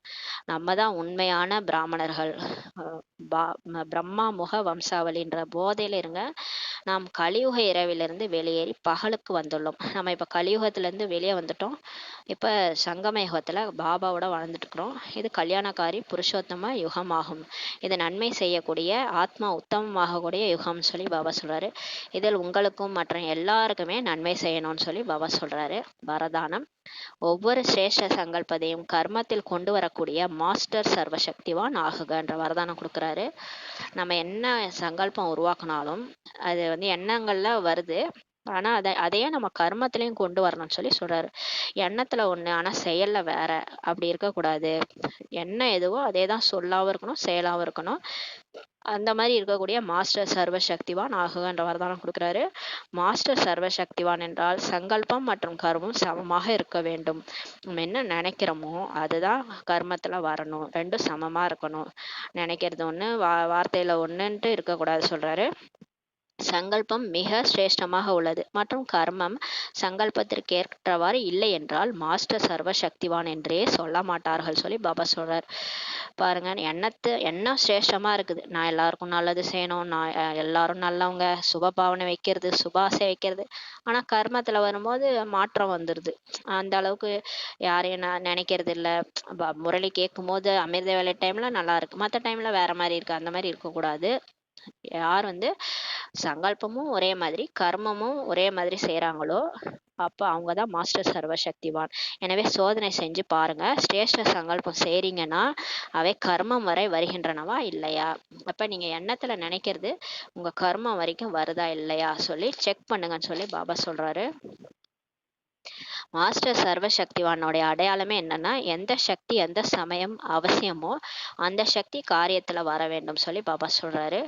நம்ம தான் உண்மையான பிராமணர்கள், பிரம்மா முக வம்சாவளின்ற போதையில இருங்க. நாம் கலியுக இரவிலிருந்து வெளியேறி பகலுக்கு வந்துள்ளோம். நம்ம இப்போ கலியுகத்திலேருந்து வெளியே வந்துட்டோம். இப்போ சங்கம யுகத்தில் பாபாவோட வாழ்ந்துட்டு இருக்கிறோம். இது கல்யாணக்காரி புருஷோத்தம யுகமாகும். இது நன்மை செய்யக்கூடிய ஆத்மா உத்தமமாகக்கூடிய யுகம்னு சொல்லி பாபா சொல்றாரு. இதில் உங்களுக்கும் மற்ற எல்லாருக்குமே நன்மை செய்யணும்னு சொல்லி பாபா சொல்றாரு. வரதானம், ஒவ்வொரு சிரேஷ்ட சங்கல்பதையும் கர்மத்தில் கொண்டு வரக்கூடிய மாஸ்டர் சர்வசக்திவான் ஆகுகன்ற வரதானம் கொடுக்குறாரு. நம்ம என்ன சங்கல்பம் உருவாக்குனாலும் அது எண்ணங்கள்ல வருது. ஆனா அதையே நம்ம கர்மத்திலையும் கொண்டு வரணும்னு சொல்லி சொல்றாரு. எண்ணத்துல ஒண்ணு ஆனா செயல்ல வேற, அப்படி இருக்கக்கூடாது. எண்ணம் எதுவோ அதே தான் சொல்லாவும் இருக்கணும், செயலாவும் இருக்கணும். அந்த மாதிரி இருக்கக்கூடிய மாஸ்டர் சர்வசக்திவான் ஆகுகன்ற வரதானம் கொடுக்குறாரு. மாஸ்டர் சர்வசக்திவான் என்றால் சங்கல்பம் மற்றும் கர்மம் சமமாக இருக்க வேண்டும். நம்ம என்ன நினைக்கிறோமோ அதுதான் கர்மத்துல வரணும். ரெண்டும் சமமா இருக்கணும். நினைக்கிறது ஒண்ணு, வார்த்தையில ஒண்ணுன்ட்டு இருக்கக்கூடாது சொல்றாரு. சங்கல்பம் மிக சிரேஷ்டமாக உள்ளது மற்றும் கர்மம் சங்கல்பத்திற்கு ஏற்றவாறு இல்லை என்றால் மாஸ்டர் சர்வசக்திவான் என்றே சொல்ல மாட்டார்கள் சொல்லி பாபா சொல்றார். பாருங்க, எண்ணம் சிரேஷ்டமா இருக்குது. நான் எல்லாருக்கும் நல்லது செய்யணும், நான் எல்லாரும் நல்லவங்க, சுப பாவனை வைக்கிறது, சுபாசை வைக்கிறது. ஆனா கர்மத்துல வரும்போது மாற்றம் வந்துருது. அந்த அளவுக்கு யாரையும் நான் நினைக்கிறது இல்லை. முரளி கேட்கும் போது அமிர்த வேலை டைம்ல நல்லா இருக்கு, மற்ற டைம்ல வேற மாதிரி இருக்கு. அந்த மாதிரி இருக்கக்கூடாது. யார் சங்கல்பமும் ஒரே மாதிரி கர்மமும் ஒரே மாதிரி செய்யறாங்களோ அப்போ அவங்கதான் மாஸ்டர் சர்வசக்திவான். எனவே சோதனை செஞ்சு பாருங்க. சிரேஷ்ட சங்கல்பம் செய்றீங்கன்னா அவை கர்மம் வரை வருகின்றனவா இல்லையா? அப்ப நீங்க எண்ணத்துல நினைக்கிறது உங்க கர்மம் வரைக்கும் வருதா இல்லையா சொல்லி செக் பண்ணுங்கன்னு சொல்லி பாபா சொல்றாரு. மாஸ்டர் சர்வசக்திவானோடைய அடையாளமே என்னன்னா, எந்த சக்தி எந்த சமயம் அவசியமோ அந்த சக்தி காரியத்துல வர வேண்டும் சொல்லி பாபா சொல்றாரு.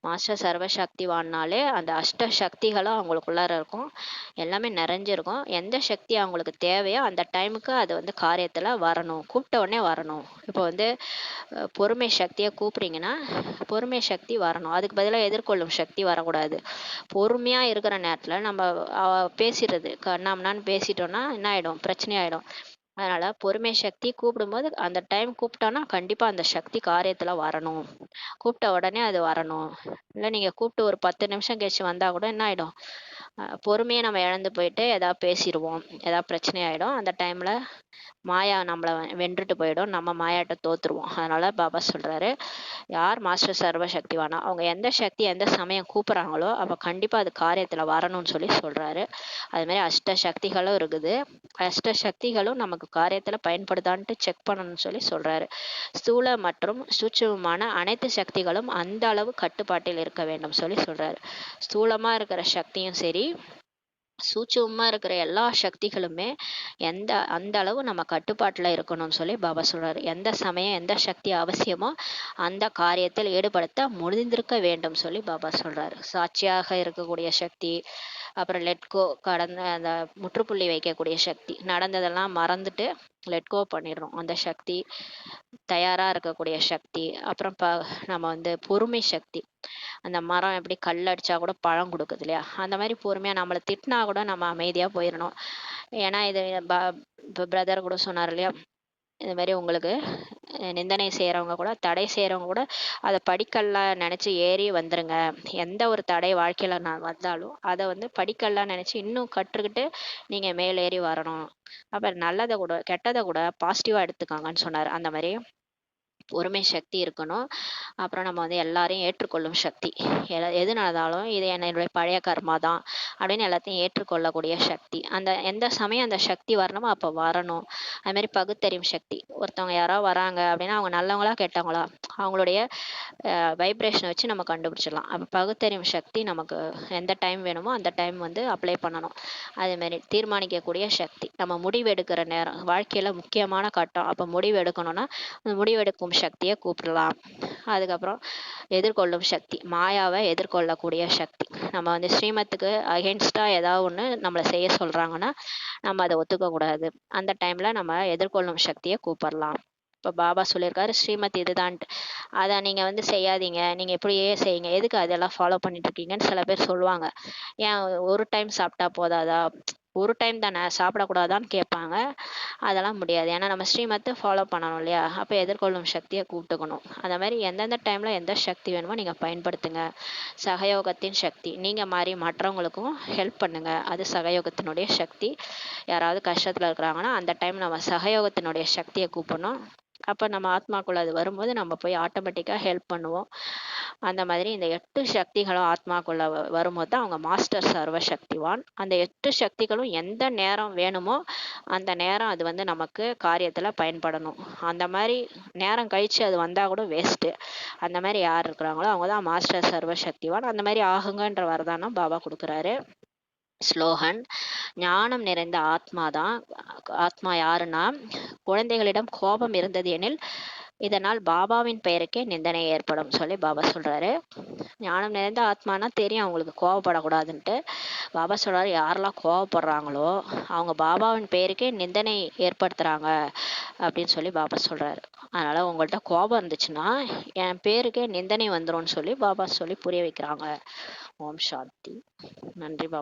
மாஸ்டர் சர்வசக்திவான்னாலே அந்த அஷ்ட சக்திகளும் அவங்களுக்குள்ளார இருக்கும், எல்லாமே நிறைஞ்சிருக்கும். எந்த சக்தி அவங்களுக்கு தேவையோ அந்த டைமுக்கு அது காரியத்துல வரணும், கூப்பிட்ட உடனே வரணும். இப்போ பொறுமை சக்தியை கூப்பிடுறீங்கன்னா பொறுமை சக்தி வரணும், அதுக்கு பதிலாக எதிர்கொள்ளும் சக்தி வரக்கூடாது. பொறுமையா இருக்கிற நேரத்துல நம்ம பேசிடுறது கண்ணாமண்ணான்னு பேசிட்டோம்னா என்ன ஆயிடும், பிரச்சனை ஆயிடும். அதனால பொறுமை சக்தி கூப்பிடும்போது அந்த டைம் கூப்பிட்டோன்னா கண்டிப்பா அந்த சக்தி காரியத்துல வரணும். கூப்பிட்ட உடனே அது வரணும். இல்ல நீங்க கூப்பிட்டு ஒரு 10 நிமிஷம் கழிச்சு வந்தா கூட என்ன ஆயிடும்? பொறுமைய நம்ம இழந்து போயிட்டு பேசிருவோம். பிரச்சனை ஆயிடும். அந்த டைம்ல மாயா நம்மள வென்றுட்டு போயிடும். நம்ம மாயாட்ட தோத்துருவோம். அதனால பாபா சொல்றாரு, யார் மாஸ்டர் சர்வ சக்திவானா, அவங்க எந்த சக்தி எந்த சமயம் கூப்பிடுறாங்களோ, அப்ப கண்டிப்பா அது காரியத்துல வரணும்னு சொல்லி சொல்றாரு. அது மாதிரி அஷ்ட சக்திகளும் இருக்குது. அஷ்ட சக்திகளும் நமக்கு காரியத்துல பயன்படுதான்ட்டு செக் பண்ணணும்னு சொல்லி சொல்றாரு. ஸ்தூல மற்றும் சூட்சுமமான அனைத்து சக்திகளும் அந்த அளவு கட்டுப்பாட்டில் இருக்க வேண்டும் சொல்லி சொல்றாரு. ஸ்தூலமா இருக்கிற சக்தியும் சரி, சூட்சுமமா இருக்கிற எல்லா சக்திகளுமே அந்த அளவு நம்ம கட்டுப்பாட்டுல இருக்கணும்னு சொல்லி பாபா சொல்றாரு. எந்த சமயம் எந்த சக்தி அவசியமோ அந்த காரியத்தில் ஈடுபடுத்த முடிந்திருக்க வேண்டும் சொல்லி பாபா சொல்றாரு. சாட்சியாக இருக்கக்கூடிய சக்தி, அப்புறம் லெட்கோ கடந்த அந்த முற்றுப்புள்ளி வைக்கக்கூடிய சக்தி, நடந்ததெல்லாம் மறந்துட்டு லெட்கோ பண்ணிடுறோம் அந்த சக்தி, தயாரா இருக்கக்கூடிய சக்தி, அப்புறம் நம்ம பொறுமை சக்தி. அந்த மரம் எப்படி கல் அடிச்சா கூட பழம் கொடுக்குது இல்லையா, அந்த மாதிரி பொறுமையா நம்மளை திட்டினா கூட நம்ம அமைதியா போயிடணும். ஏன்னா இது இப்போ பிரதர் கூட சொன்னார் இல்லையா, இது மாதிரி உங்களுக்கு நிந்தனை செய்கிறவங்க கூட, தடை செய்கிறவங்க கூட அதை படிக்கல்லா நினச்சி ஏறி வந்துருங்க. எந்த ஒரு தடை வாழ்க்கையில் நான் வந்தாலும் அதை படிக்கல்லா நினச்சி இன்னும் கற்றுக்கிட்டு நீங்கள் மேலேறி வரணும். அப்புறம் நல்லதை கூட கெட்டதை கூட பாசிட்டிவாக எடுத்துக்காங்கன்னு சொன்னார். அந்த மாதிரி பொறுமை சக்தி இருக்கணும். அப்புறம் நம்ம எல்லாரையும் ஏற்றுக்கொள்ளும் சக்தி, எது நடந்தாலும் இது என்னுடைய பழைய கர்மா தான் அப்படின்னு எல்லாத்தையும் ஏற்றுக்கொள்ளக்கூடிய சக்தி. எந்த சமயம் அந்த சக்தி வரணுமோ அப்போ வரணும். அது மாதிரி பகுத்தறியும் சக்தி. ஒருத்தவங்க யாராவது வராங்க அப்படின்னா அவங்க நல்லவங்களா கெட்டவங்களா அவங்களுடைய வைப்ரேஷனை வச்சு நம்ம கண்டுபிடிச்சிடலாம். அப்போ பகுத்தறியும் சக்தி நமக்கு எந்த டைம் வேணுமோ அந்த டைம் அப்ளை பண்ணணும். அதேமாரி தீர்மானிக்கக்கூடிய சக்தி, நம்ம முடிவெடுக்கிற நேரம் வாழ்க்கையில் முக்கியமான கட்டம். அப்போ முடிவு எடுக்கணும்னா முடிவெடுக்கும் சக்தியை கூப்பிடலாம். அதுக்கப்புறம் எதிர்கொள்ளும் சக்தி, மாயாவை எதிர்கொள்ளக்கூடிய சக்தி. நம்ம ஸ்ரீமத்துக்கு அகென்ஸ்டாக ஏதாவது ஒன்று நம்மளை செய்ய சொல்கிறாங்கன்னா நம்ம அதை ஒத்துக்கக்கூடாது. அந்த டைமில் நம்ம எதிர்கொள்ளும் சக்தியை கூப்பிடலாம். இப்போ பாபா சொல்லியிருக்காரு ஸ்ரீமத் இதுதான்ட்டு, அதை நீங்கள் செய்யாதீங்க, நீங்கள் இப்படியே செய்யுங்க, எதுக்கு அதெல்லாம் ஃபாலோ பண்ணிட்டு இருக்கீங்கன்னு சில பேர் சொல்லுவாங்க. ஏன் ஒரு டைம் சாப்பிட்டா போதாதா, ஒரு டைம் தானே சாப்பிடக்கூடாதான்னு கேட்பாங்க. அதெல்லாம் முடியாது. ஏன்னா நம்ம ஸ்ரீமத்தை ஃபாலோ பண்ணணும் இல்லையா. அப்போ எதிர்கொள்ளும் சக்தியை கூப்பிட்டுக்கணும். அந்த மாதிரி எந்தெந்த டைமில் எந்த சக்தி வேணுமோ நீங்கள் பயன்படுத்துங்க. சகயோகத்தின் சக்தி, நீங்கள் மாதிரி மற்றவங்களுக்கும் ஹெல்ப் பண்ணுங்க, அது சகயோகத்தினுடைய சக்தி. யாராவது கஷ்டத்தில் இருக்கிறாங்கன்னா அந்த டைம் நம்ம சகயோகத்தினுடைய சக்தியை கூப்பிடணும். அப்போ நம்ம ஆத்மாக்குள்ள அது வரும்போது நம்ம போய் ஆட்டோமேட்டிக்காக ஹெல்ப் பண்ணுவோம். அந்த மாதிரி இந்த 8 சக்திகளும் ஆத்மாக்குள்ள வரும்போது தான் அவங்க மாஸ்டர் சர்வ சக்திவான். அந்த 8 சக்திகளும் எந்த நேரம் வேணுமோ அந்த நேரம் அது நமக்கு காரியத்தில் பயன்படணும். அந்த மாதிரி நேரம் கழித்து அது வந்தால் கூட வேஸ்ட்டு. அந்த மாதிரி யார் இருக்கிறாங்களோ அவங்க தான் மாஸ்டர் சர்வ சக்திவான். அந்த மாதிரி ஆகுங்கன்ற வரதானம் பாபா கொடுக்குறாரு. ஸ்லோகன்: ஞானம் நிறைந்த ஆத்மாதான். ஆத்மா யாருன்னா, குழந்தைகளிடம் கோபம் இருந்தது எனில் இதனால் பாபாவின் பெயருக்கே நிந்தனை ஏற்படும் சொல்லி பாபா சொல்றாரு. ஞானம் நிறைந்த ஆத்மானா தெரியும் அவங்களுக்கு கோவப்படக்கூடாதுன்ட்டு. பாபா சொல்றாரு, யாரெல்லாம் கோவப்படுறாங்களோ அவங்க பாபாவின் பெயருக்கே நிந்தனை ஏற்படுத்துறாங்க அப்படின்னு சொல்லி பாபா சொல்றாரு. அதனால உங்கள்கிட்ட கோபம் இருந்துச்சுன்னா என் பேருக்கே நிந்தனை வந்துரும்னு சொல்லி பாபா சொல்லி புரிய வைக்கிறாங்க. ஓம் சாந்தி. நன்றி பாபா.